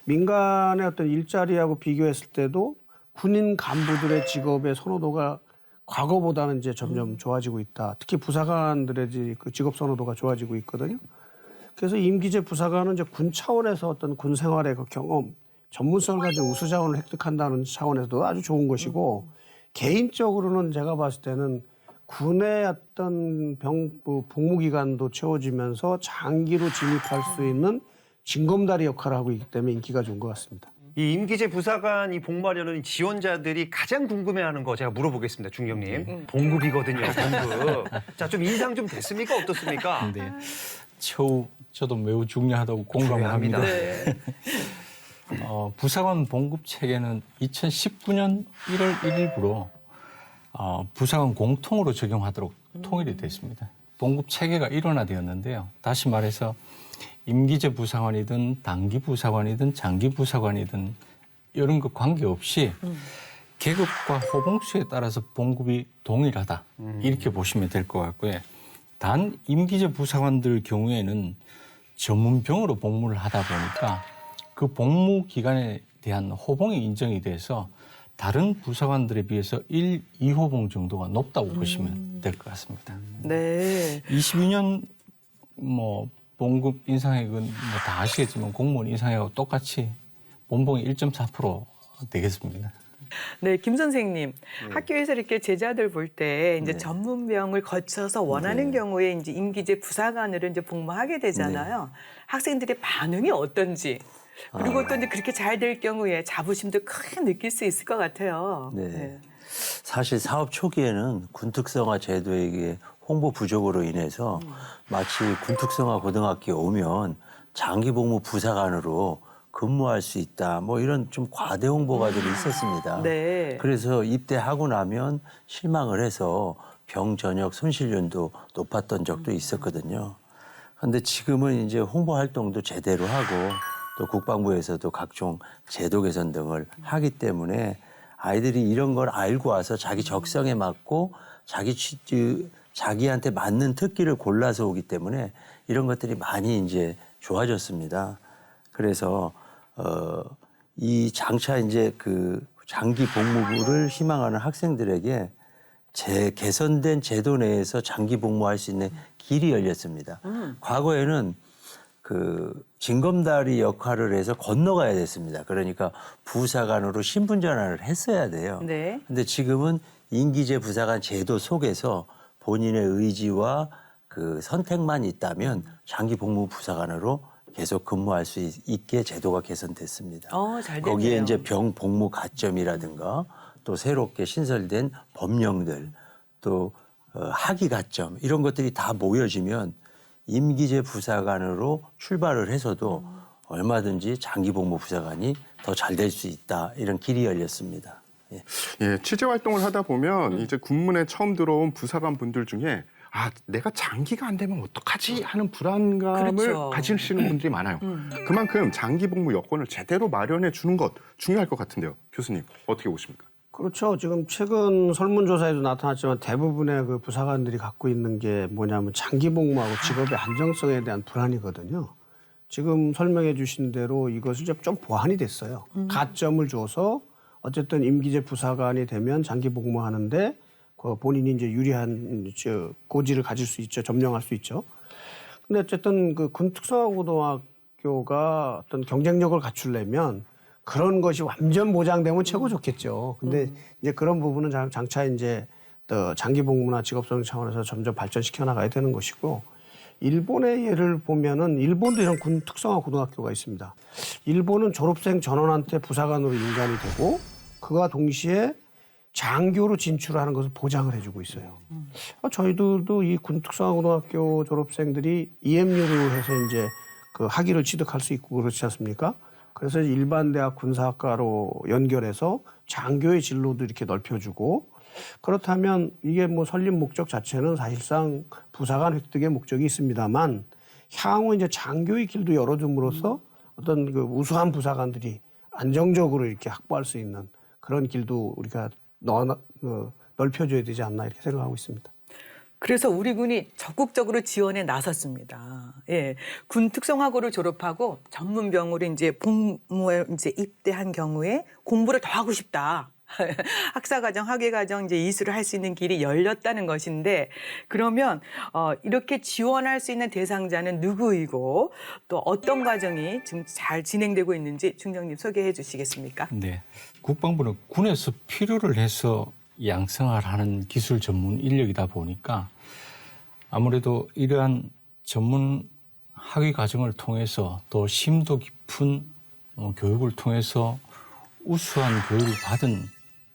민간의 어떤 일자리하고 비교했을 때도 군인 간부들의 직업의 선호도가 과거보다는 이제 점점 좋아지고 있다. 특히 부사관들의 그 직업 선호도가 좋아지고 있거든요. 그래서 임기제 부사관은 이제 군 차원에서 어떤 군 생활의 그 경험, 전문성을 가진 우수 자원을 획득한다는 차원에서도 아주 좋은 것이고 개인적으로는 제가 봤을 때는 군의 어떤 복무 기간도 채워지면서 장기로 진입할 수 있는 징검다리 역할을 하고 있기 때문에 인기가 좋은 것 같습니다. 이 임기제 부사관 이 복무하려는 지원자들이 가장 궁금해하는 거 제가 물어보겠습니다, 중경님. 봉급이거든요, 봉급. 자, 좀 인상 좀 됐습니까? 어떻습니까? 근데 저도 매우 중요하다고 공감합니다. 네. 부사관 봉급 체계는 2019년 1월 1일부로 부사관 공통으로 적용하도록 통일이 됐습니다. 봉급 체계가 일원화되었는데요. 다시 말해서 임기제 부사관이든 단기 부사관이든 장기 부사관이든 이런 것 관계없이 계급과 호봉수에 따라서 봉급이 동일하다. 이렇게 보시면 될 것 같고요. 단 임기제 부사관들 경우에는 전문병으로 복무를 하다 보니까 그 복무 기간에 대한 호봉이 인정이 돼서 다른 부사관들에 비해서 1, 2호봉 정도가 높다고 보시면 될 것 같습니다. 네. 22년 뭐 봉급 인상액은 뭐 다 아시겠지만 공무원 인상액하고 똑같이 본봉이 1.4% 되겠습니다. 네, 김 선생님. 학교에서 이렇게 제자들 볼 때 이제 전문병을 거쳐서 원하는 경우에 이제 임기제 부사관으로 이제 복무하게 되잖아요. 학생들의 반응이 어떤지. 그리고 또 이제 그렇게 잘 될 경우에 자부심도 크게 느낄 수 있을 것 같아요. 네. 사실 사업 초기에는 군특성화 제도의 홍보 부족으로 인해서 마치 군특성화 고등학교에 오면 장기복무 부사관으로 근무할 수 있다. 뭐 이런 좀 과대 홍보가 좀 있었습니다. 네. 그래서 입대하고 나면 실망을 해서 병 전역 손실률도 높았던 적도 있었거든요. 그런데 지금은 이제 홍보 활동도 제대로 하고 또 국방부에서도 각종 제도 개선 등을 하기 때문에 아이들이 이런 걸 알고 와서 자기 적성에 맞고 자기한테 맞는 특기를 골라서 오기 때문에 이런 것들이 많이 이제 좋아졌습니다. 그래서 이 장차 이제 그 장기 복무를 희망하는 학생들에게 개선된 제도 내에서 장기 복무할 수 있는 길이 열렸습니다. 과거에는 그 징검다리 역할을 해서 건너가야 됐습니다. 그러니까 부사관으로 신분 전환을 했어야 돼요. 네. 근데 지금은 임기제 부사관 제도 속에서 본인의 의지와 그 선택만 있다면 장기 복무 부사관으로 계속 근무할 수 있게 제도가 개선됐습니다. 잘 됐네요. 거기에 이제 병 복무 가점이라든가 또 새롭게 신설된 법령들 또 학위 가점 이런 것들이 다 모여지면 임기제 부사관으로 출발을 해서도 얼마든지 장기 복무 부사관이 더 잘 될 수 있다 이런 길이 열렸습니다. 예. 예, 취재 활동을 하다 보면 이제 군문에 처음 들어온 부사관 분들 중에 내가 장기가 안 되면 어떡하지 하는 불안감을 그렇죠. 가지시는 분들이 많아요. 그만큼 장기 복무 여건을 제대로 마련해 주는 것 중요할 것 같은데요. 교수님 어떻게 보십니까? 그렇죠. 지금 최근 설문조사에도 나타났지만 대부분의 그 부사관들이 갖고 있는 게 뭐냐면 장기 복무하고 직업의 안정성에 대한 불안이거든요. 지금 설명해 주신 대로 이것을 좀 보완이 됐어요. 가점을 줘서 어쨌든 임기제 부사관이 되면 장기 복무하는데 본인이 이제 유리한 고지를 가질 수 있죠. 점령할 수 있죠. 근데 어쨌든 그 군특성화고등학교가 어떤 경쟁력을 갖추려면 그런 것이 완전 보장되면 최고 좋겠죠. 근데 이제 그런 부분은 장차 이제 또 장기 복무나 직업성 차원에서 점점 발전시켜 나가야 되는 것이고, 일본의 예를 보면은 일본도 이런 군 특성화 고등학교가 있습니다. 일본은 졸업생 전원한테 부사관으로 인간이 되고 그와 동시에 장교로 진출하는 것을 보장을 해주고 있어요. 저희들도 이 군 특성화 고등학교 졸업생들이 EMU로 해서 이제 그 학위를 취득할 수 있고 그렇지 않습니까? 그래서 일반 대학 군사학과로 연결해서 장교의 진로도 이렇게 넓혀주고, 그렇다면 이게 뭐 설립 목적 자체는 사실상 부사관 획득의 목적이 있습니다만 향후 이제 장교의 길도 열어줌으로써 어떤 그 우수한 부사관들이 안정적으로 이렇게 확보할 수 있는 그런 길도 우리가 넓혀줘야 되지 않나 이렇게 생각하고 있습니다. 그래서 우리 군이 적극적으로 지원에 나섰습니다. 예, 군 특성화고를 졸업하고 전문병으로 이제 복무에 이제 입대한 경우에 공부를 더 하고 싶다. 학사과정, 학위과정 이제 이수를 할 수 있는 길이 열렸다는 것인데, 그러면 이렇게 지원할 수 있는 대상자는 누구이고 또 어떤 과정이 지금 잘 진행되고 있는지 중장님 소개해 주시겠습니까? 네, 국방부는 군에서 필요를 해서 양성하는 기술 전문 인력이다 보니까 아무래도 이러한 전문 학위 과정을 통해서 또 심도 깊은 교육을 통해서 우수한 교육을 받은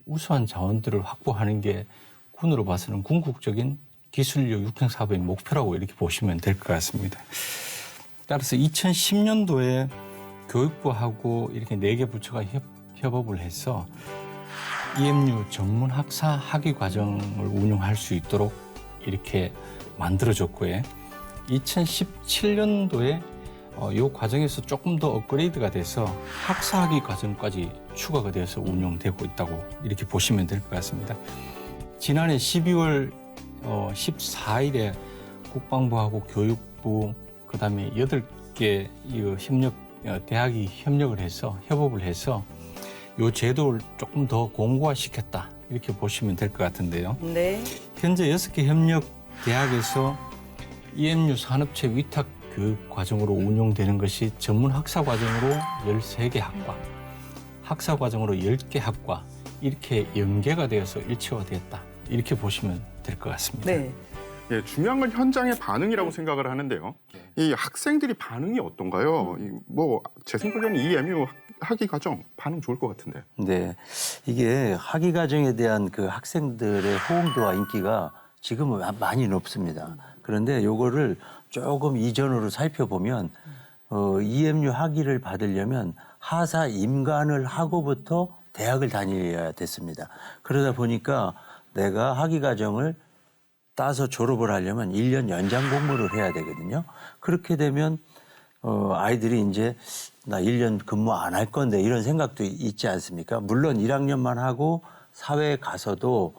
우수한 자원들을 확보하는 게 군으로 봐서는 궁극적인 기술력 육성 사업의 목표라고 이렇게 보시면 될 것 같습니다. 따라서 2010년도에 교육부하고 이렇게 4개 부처가 협업을 해서 EMU 전문 학사 학위 과정을 운영할 수 있도록 이렇게 만들어졌고요. 2017년도에 이 과정에서 조금 더 업그레이드가 돼서 학사 학위 과정까지 추가가 돼서 운영되고 있다고 이렇게 보시면 될 것 같습니다. 지난해 12월 14일에 국방부하고 교육부 그다음에 8개 대학이 협력을 해서 협업을 해서 이 제도를 조금 더 공고화시켰다 이렇게 보시면 될 것 같은데요. 네. 현재 6개 협력 대학에서 EMU 산업체 위탁 교육 과정으로 운용되는 것이 전문 학사 과정으로 13개 학과, 학사 과정으로 10개 학과 이렇게 연계가 되어서 일체화되었다 이렇게 보시면 될 것 같습니다. 네. 예, 중요한 건 현장의 반응이라고 생각을 하는데요. 이 학생들이 반응이 어떤가요? 제 생각에는 이 EMU 학위 과정 반응 좋을 것 같은데. 네, 이게 학위 과정에 대한 그 학생들의 호응도와 인기가 지금은 많이 높습니다. 그런데 요거를 조금 이전으로 살펴보면 EMU 학위를 받으려면 하사 임관을 하고부터 대학을 다녀야 됐습니다. 그러다 보니까 내가 학위 과정을 따서 졸업을 하려면 1년 연장 복무를 해야 되거든요. 그렇게 되면 아이들이 이제 나 1년 근무 안 할 건데 이런 생각도 있지 않습니까? 물론 1학년만 하고 사회에 가서도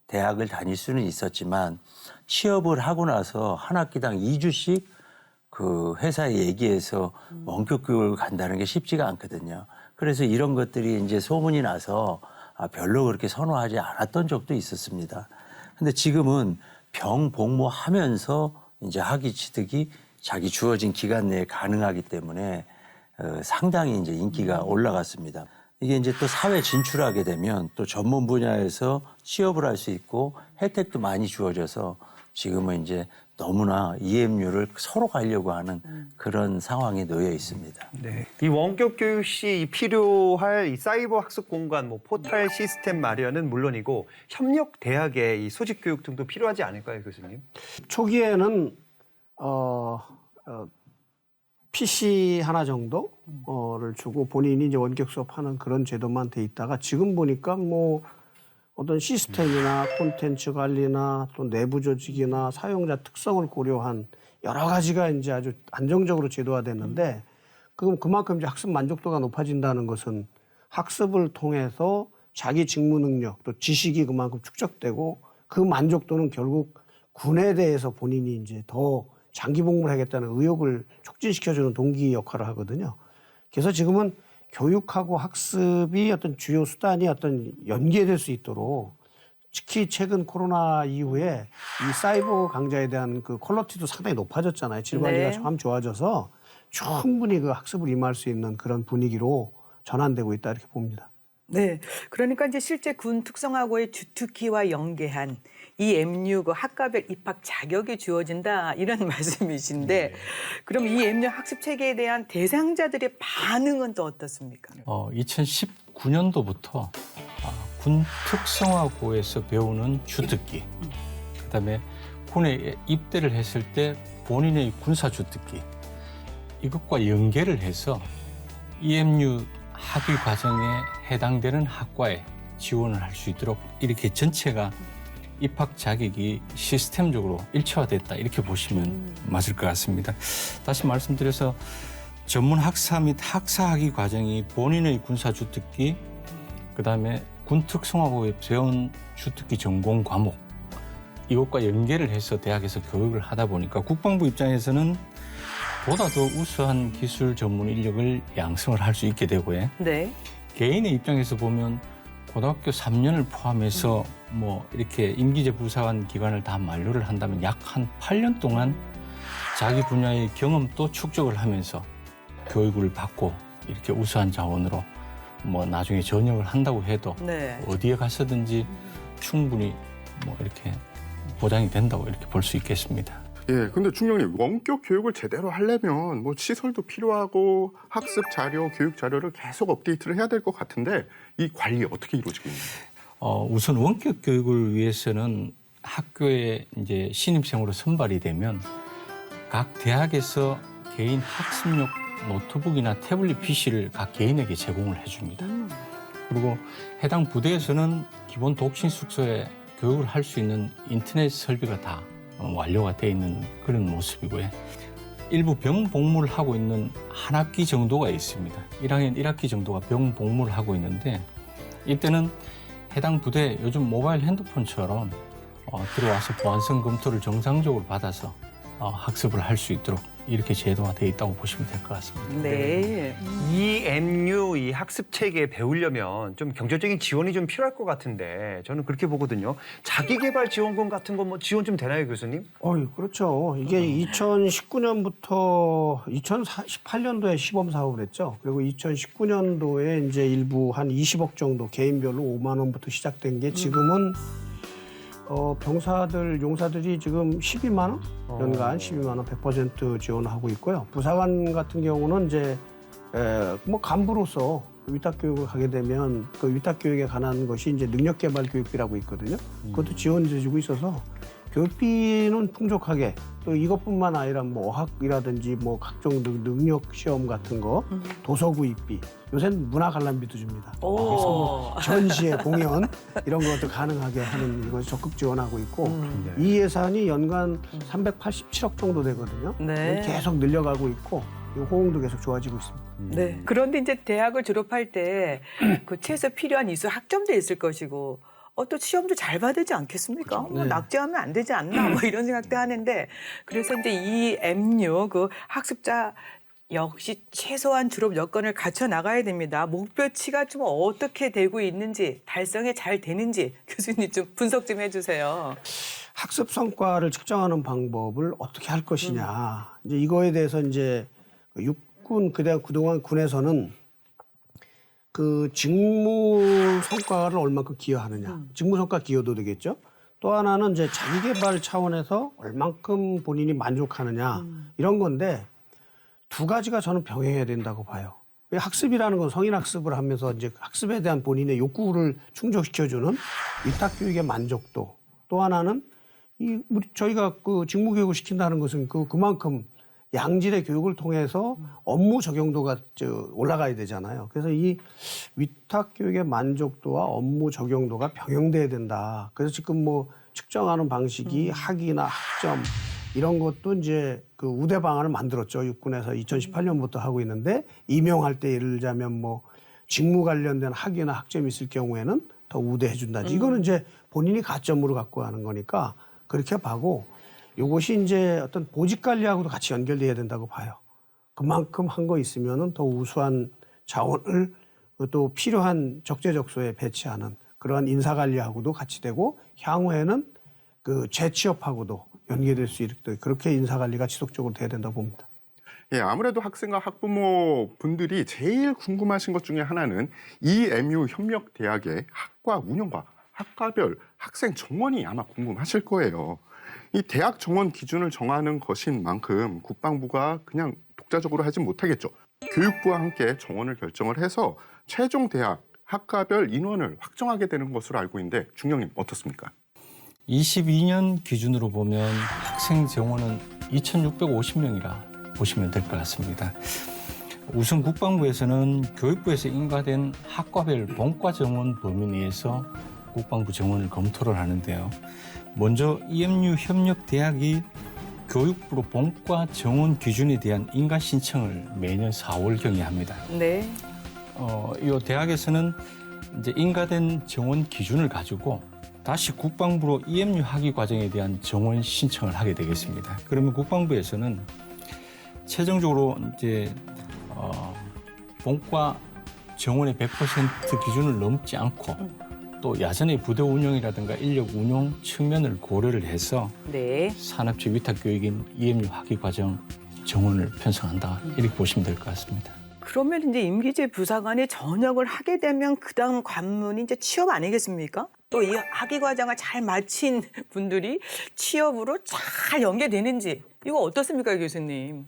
대학을 다닐 수는 있었지만 취업을 하고 나서 한 학기당 2주씩 그 회사에 얘기해서 원격 교육을 간다는 게 쉽지가 않거든요. 그래서 이런 것들이 이제 소문이 나서 별로 그렇게 선호하지 않았던 적도 있었습니다. 근데 지금은 병 복무하면서 이제 학위 취득이 자기 주어진 기간 내에 가능하기 때문에 상당히 이제 인기가 올라갔습니다. 이게 이제 또 사회 진출하게 되면 또 전문 분야에서 취업을 할 수 있고 혜택도 많이 주어져서 지금은 이제 너무나 EMU를 서로 가려고 하는 그런 상황에 놓여 있습니다. 네. 이 원격 교육 시 필요할 이 사이버 학습 공간, 포탈 시스템 마련은 물론이고 협력 대학의 이 소집 교육 등도 필요하지 않을까요, 교수님? 초기에는 PC 하나 정도를 주고 본인이 이제 원격 수업하는 그런 제도만 돼 있다가 지금 보니까 어떤 시스템이나 콘텐츠 관리나 또 내부 조직이나 사용자 특성을 고려한 여러 가지가 이제 아주 안정적으로 제도화됐는데 그만큼 이제 학습 만족도가 높아진다는 것은 학습을 통해서 자기 직무 능력 또 지식이 그만큼 축적되고 그 만족도는 결국 군에 대해서 본인이 이제 더 장기 복무를 하겠다는 의욕을 촉진시켜주는 동기 역할을 하거든요. 그래서 지금은 교육하고 학습이 어떤 주요 수단이 어떤 연계될 수 있도록 특히 최근 코로나 이후에 이 사이버 강좌에 대한 그 퀄리티도 상당히 높아졌잖아요. 질관리가 네. 참 좋아져서 충분히 그 학습을 임할 수 있는 그런 분위기로 전환되고 있다 이렇게 봅니다. 네. 그러니까 이제 실제 군 특성화고의 주특기와 연계한 이 MU 그 학과별 입학 자격이 주어진다 이런 말씀이신데 그럼 이 MU 학습 체계에 대한 대상자들의 반응은 또 어떻습니까? 2019년도부터 군 특성화고에서 배우는 주특기, 그다음에 군에 입대를 했을 때 본인의 군사 주특기 이것과 연계를 해서 EMU 학위 과정에 해당되는 학과에 지원을 할 수 있도록 이렇게 전체가 입학 자격이 시스템적으로 일체화됐다 이렇게 보시면 맞을 것 같습니다. 다시 말씀드려서 전문 학사 및 학사 학위 과정이 본인의 군사 주특기, 그다음에 군 특성화고에 배운 주특기 전공 과목 이것과 연계를 해서 대학에서 교육을 하다 보니까 국방부 입장에서는 보다 더 우수한 기술 전문 인력을 양성을 할 수 있게 되고요. 네. 개인의 입장에서 보면 고등학교 3년을 포함해서 뭐 이렇게 임기제 부사관 기간을 다 만료를 한다면 약 한 8년 동안 자기 분야의 경험도 축적을 하면서 교육을 받고 이렇게 우수한 자원으로 뭐 나중에 전역을 한다고 해도 네. 어디에 가서든지 충분히 뭐 이렇게 보장이 된다고 이렇게 볼 수 있겠습니다. 예, 근데 중령님 원격 교육을 제대로 하려면 뭐 시설도 필요하고 학습 자료, 교육 자료를 계속 업데이트를 해야 될 것 같은데 이 관리 어떻게 이루어지겠나요? 우선 원격 교육을 위해서는 학교에 이제 신입생으로 선발이 되면 각 대학에서 개인 학습용 노트북이나 태블릿 PC를 각 개인에게 제공을 해줍니다. 그리고 해당 부대에서는 기본 독신 숙소에 교육을 할 수 있는 인터넷 설비가 다 완료가 돼 있는 그런 모습이고요. 일부 병 복무를 하고 있는 한 학기 정도가 있습니다. 1학년 1학기 정도가 병 복무를 하고 있는데 이때는 해당 부대 요즘 모바일 핸드폰처럼 들어와서 보안성 검토를 정상적으로 받아서 학습을 할 수 있도록 이렇게 제도가 돼 있다고 보시면 될 것 같습니다. 네. EMU 이 학습 체계 배우려면 좀 경제적인 지원이 좀 필요할 것 같은데 저는 그렇게 보거든요. 자기개발 지원금 같은 거 뭐 지원 좀 되나요, 교수님? 그렇죠. 이게 2019년부터 2018년도에 시범 사업을 했죠. 그리고 2019년도에 이제 일부 한 20억 정도 개인별로 5만 원부터 시작된 게 지금은 병사들, 용사들이 지금 12만 원? 연간 12만 원 100% 지원하고 있고요. 부사관 같은 경우는 이제 뭐 간부로서 위탁 교육을 가게 되면 그 위탁 교육에 관한 것이 이제 능력 개발 교육비라고 있거든요. 그것도 지원해주고 있어서 교육비는 풍족하게 또 이것뿐만 아니라 뭐 어학이라든지 뭐 각종 능력 시험 같은 거 도서 구입비 요새는 문화 관람비도 줍니다. 오. 그래서 뭐 전시회 공연 이런 것도 가능하게 하는 이걸 적극 지원하고 있고 이 예산이 연간 387억 정도 되거든요. 네. 계속 늘려가고 있고 이 호응도 계속 좋아지고 있습니다. 네. 그런데 이제 대학을 졸업할 때 그 최소 필요한 이수 학점도 있을 것이고 또 시험도 잘 봐야 되지 않겠습니까? 뭐 네. 낙제하면 안 되지 않나 뭐 이런 생각도 하는데 그래서 이제 이 MU 그 학습자 역시 최소한 졸업 여건을 갖춰 나가야 됩니다. 목표치가 좀 어떻게 되고 있는지 달성이 잘 되는지 교수님 좀 분석 좀 해주세요. 학습 성과를 측정하는 방법을 어떻게 할 것이냐. 이제 이거에 대해서 이제 육군 그동안 군에서는 그 직무 성과를 얼만큼 기여하느냐. 직무 성과 기여도 되겠죠. 또 하나는 이제 자기 개발 차원에서 얼만큼 본인이 만족하느냐. 이런 건데 두 가지가 저는 병행해야 된다고 봐요. 학습이라는 건 성인 학습을 하면서 이제 학습에 대한 본인의 욕구를 충족시켜주는 위탁 교육의 만족도. 또 하나는 저희가 그 직무 교육을 시킨다는 것은 그만큼 양질의 교육을 통해서 업무 적용도가 올라가야 되잖아요. 그래서 이 위탁 교육의 만족도와 업무 적용도가 병행돼야 된다. 그래서 지금 뭐 측정하는 방식이 학위나 학점 이런 것도 이제 그 우대 방안을 만들었죠. 육군에서 2018년부터 하고 있는데 임용할 때 예를 들자면 뭐 직무 관련된 학위나 학점이 있을 경우에는 더 우대해 준다지. 이거는 이제 본인이 가점으로 갖고 가는 거니까 그렇게 봐고 이것이 이제 어떤 보직 관리하고도 같이 연결돼야 된다고 봐요. 그만큼 한 거 있으면은 더 우수한 자원을 또 필요한 적재적소에 배치하는 그러한 인사 관리하고도 같이 되고 향후에는 그 재취업하고도 연계될 수 있게 그렇게 인사 관리가 지속적으로 돼야 된다고 봅니다. 예, 아무래도 학생과 학부모 분들이 제일 궁금하신 것 중에 하나는 EMU 협력대학의 학과 운영과 학과별 학생 정원이 아마 궁금하실 거예요. 이 대학 정원 기준을 정하는 것인 만큼 국방부가 그냥 독자적으로 하진 못하겠죠. 교육부와 함께 정원을 결정을 해서 최종 대학 학과별 인원을 확정하게 되는 것으로 알고 있는데 중령님 어떻습니까? 22년 기준으로 보면 학생 정원은 2,650명이라 보시면 될 것 같습니다. 우선 국방부에서는 교육부에서 인가된 학과별 본과 정원 범위 내에서 국방부 정원을 검토를 하는데요. 먼저 EMU 협력대학이 교육부로 본과 정원 기준에 대한 인가 신청을 매년 4월경에 합니다. 네. 이 대학에서는 이제 인가된 정원 기준을 가지고 다시 국방부로 EMU 학위 과정에 대한 정원 신청을 하게 되겠습니다. 그러면 국방부에서는 최종적으로 이제 본과 정원의 100% 기준을 넘지 않고 또 야전의 부대 운영이라든가 인력 운용 측면을 고려를 해서 네. 산업체 위탁 교육인 EMU 학위 과정 정원을 편성한다 이렇게 보시면 될 것 같습니다. 그러면 이제 임기재 부사관이 전역을 하게 되면 그다음 관문이 이제 취업 아니겠습니까? 또 이 학위 과정을 잘 마친 분들이 취업으로 잘 연계되는지 이거 어떻습니까, 교수님?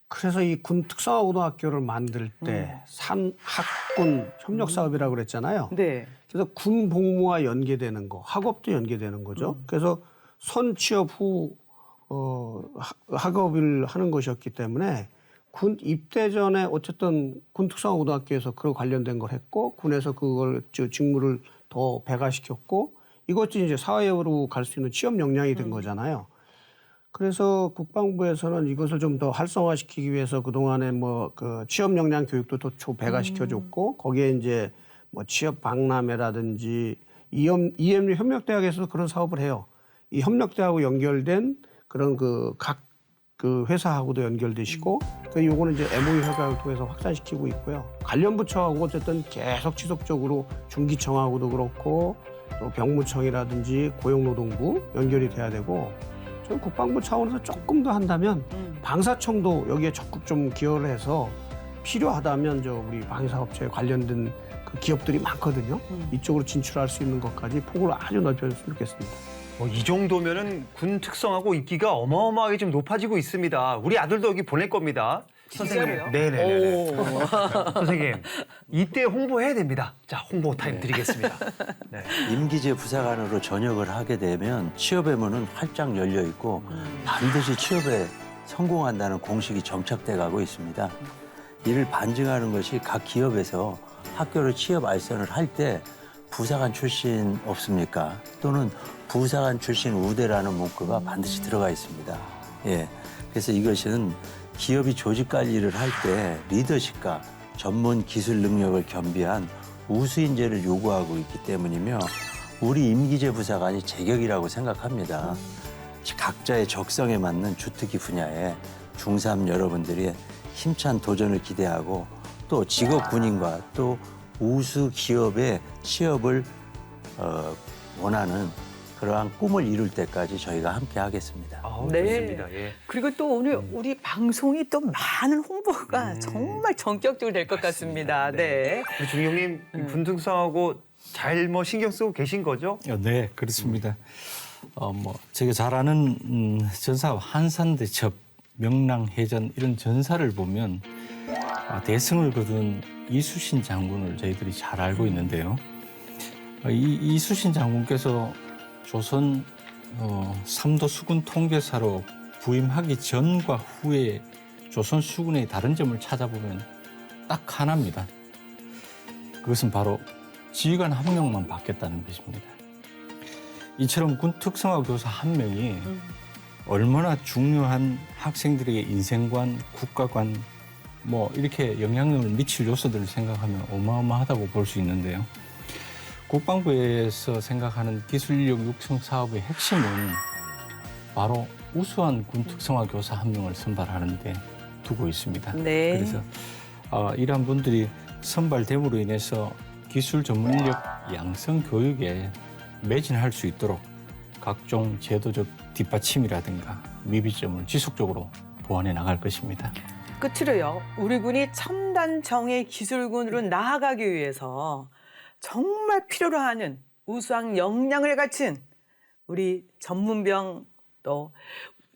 그래서 이 군 특성화고등학교를 만들 때 산학군 협력 사업이라고 그랬잖아요. 네. 그래서 군 복무와 연계되는 거, 학업도 연계되는 거죠. 그래서 선 취업 후 학업을 하는 것이었기 때문에 군 입대 전에 어쨌든 군 특성화고등학교에서 그 관련된 걸 했고 군에서 그걸 직무를 더 배가시켰고 이것이 이제 사회로 갈 수 있는 취업 역량이 된 거잖아요. 그래서 국방부에서는 이것을 좀 더 활성화시키기 위해서 그동안에 뭐 그 취업 역량 교육도 더 배가시켜줬고 거기에 이제 뭐 취업 박람회라든지 EMU 협력대학에서도 그런 사업을 해요. 이 협력대하고 연결된 그런 각 회사하고도 연결되시고 요거는 이제 MOU 협약을 통해서 확산시키고 있고요. 관련 부처하고 어쨌든 계속 지속적으로 중기청하고도 그렇고 또 병무청이라든지 고용노동부 연결이 돼야 되고 저는 국방부 차원에서 조금 더 한다면 방사청도 여기에 적극 좀 기여를 해서 필요하다면 우리 방위사업체에 관련된 그 기업들이 많거든요. 이쪽으로 진출할 수 있는 것까지 폭을 아주 넓혀줬으면 좋겠습니다. 이 정도면은 군 특성하고 인기가 어마어마하게 좀 높아지고 있습니다. 우리 아들도 여기 보낼 겁니다. 진짜로요? 네네네. 선생님, 이때 홍보해야 됩니다. 자, 홍보 타임 드리겠습니다. 네. 임기재 부사관으로 전역을 하게 되면 취업의 문은 활짝 열려 있고 반드시 취업에 성공한다는 공식이 정착돼 가고 있습니다. 이를 반증하는 것이 각 기업에서 학교를 취업 알선을 할 때 부사관 출신 없습니까? 또는 부사관 출신 우대라는 문구가 반드시 들어가 있습니다. 예. 그래서 이것은 기업이 조직 관리를 할 때 리더십과 전문 기술 능력을 겸비한 우수 인재를 요구하고 있기 때문이며 우리 임기재 부사관이 제격이라고 생각합니다. 각자의 적성에 맞는 주특기 분야에 중3 여러분들이 힘찬 도전을 기대하고 또 직업 군인과 또 우수 기업의 취업을 원하는 그러한 꿈을 이룰 때까지 저희가 함께 하겠습니다. 네. 좋습니다. 예. 그리고 또 오늘 우리 방송이 또 많은 홍보가 정말 전격적으로 될 것 같습니다. 네. 우리 중경님 군 특성하고 잘 신경 쓰고 계신 거죠? 네, 그렇습니다. 제가 잘 아는 전사 한산대첩, 명랑해전 이런 전사를 보면 대승을 거둔 이수신 장군을 저희들이 잘 알고 있는데요. 이수신 장군께서 조선 3도 수군 통계사로 부임하기 전과 후에 조선 수군의 다른 점을 찾아보면 딱 하나입니다. 그것은 바로 지휘관 한 명만 바뀌었다는 것입니다. 이처럼 군 특성화 교사 한 명이 얼마나 중요한 학생들에게 인생관, 국가관 뭐 이렇게 영향력을 미칠 요소들을 생각하면 어마어마하다고 볼 수 있는데요. 국방부에서 생각하는 기술인력 육성 사업의 핵심은 바로 우수한 군 특성화 교사 한 명을 선발하는 데 두고 있습니다. 네. 그래서 이러한 분들이 선발됨으로 인해서 기술 전문 인력 양성 교육에 매진할 수 있도록 각종 제도적 뒷받침이라든가 미비점을 지속적으로 보완해 나갈 것입니다. 끝으로요. 우리 군이 첨단 정예 기술군으로 나아가기 위해서 정말 필요로 하는 우수한 역량을 갖춘 우리 전문병 또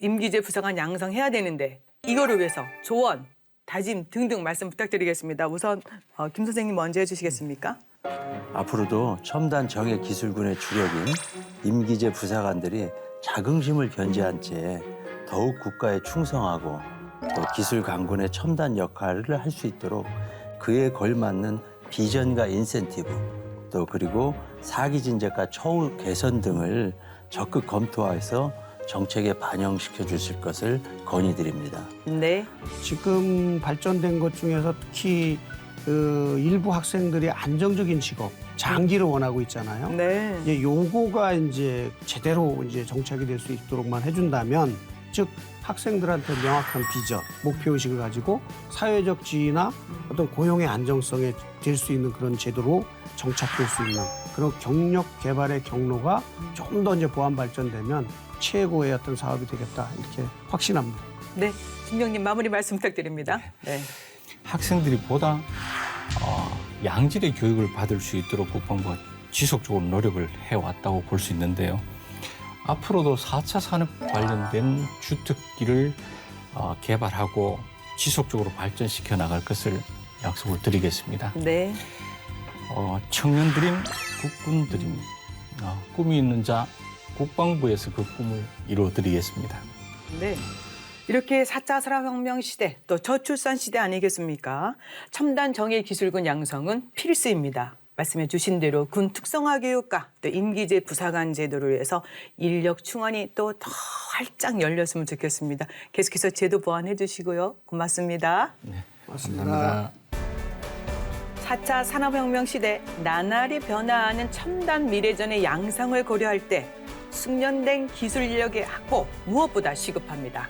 임기제 부사관 양성해야 되는데 이거를 위해서 조언, 다짐 등등 말씀 부탁드리겠습니다. 우선 김 선생님 먼저 해주시겠습니까? 앞으로도 첨단 정예 기술군의 주력인 임기제 부사관들이 자긍심을 견제한 채 더욱 국가에 충성하고 또 기술 강군의 첨단 역할을 할 수 있도록 그에 걸맞는 비전과 인센티브 또 그리고 사기 진작과 처우 개선 등을 적극 검토해서 정책에 반영시켜 주실 것을 건의드립니다. 네. 지금 발전된 것 중에서 특히 그 일부 학생들이 안정적인 직업, 장기를 원하고 있잖아요. 네. 이제 요거가 이제 제대로 이제 정착이 될 수 있도록만 해준다면, 즉 학생들한테 명확한 비전, 목표 의식을 가지고 사회적 지위나 어떤 고용의 안정성에 될 수 있는 그런 제도로 정착될 수 있는 그런 경력 개발의 경로가 좀 더 이제 보완 발전되면 최고의 어떤 사업이 되겠다 이렇게 확신합니다. 네. 김경님 마무리 말씀 부탁드립니다. 네. 학생들이 보다 양질의 교육을 받을 수 있도록 국방부가 지속적으로 노력을 해왔다고 볼 수 있는데요. 앞으로도 4차 산업 관련된 주특기를 개발하고 지속적으로 발전시켜 나갈 것을 약속을 드리겠습니다. 네. 청년드림, 국군드림, 꿈이 있는 자 국방부에서 그 꿈을 이루어드리겠습니다. 네. 이렇게 4차 산업혁명 시대, 또 저출산 시대 아니겠습니까? 첨단 정예 기술군 양성은 필수입니다. 말씀해 주신 대로 군 특성화 교육과 또 임기제 부사관 제도를 위해서 인력 충원이 또 더 활짝 열렸으면 좋겠습니다. 계속해서 제도 보완해 주시고요. 고맙습니다. 네, 맞습니다. 4차 산업혁명 시대 나날이 변화하는 첨단 미래전의 양성을 고려할 때 숙련된 기술 인력의 확보 무엇보다 시급합니다.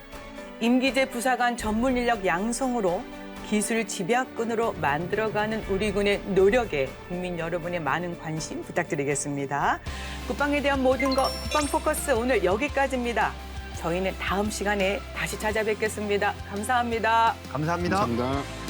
임기제 부사관 전문 인력 양성으로 기술 집약군으로 만들어가는 우리 군의 노력에 국민 여러분의 많은 관심 부탁드리겠습니다. 국방에 대한 모든 것 국방 포커스 오늘 여기까지입니다. 저희는 다음 시간에 다시 찾아뵙겠습니다. 감사합니다. 감사합니다. 감사합니다.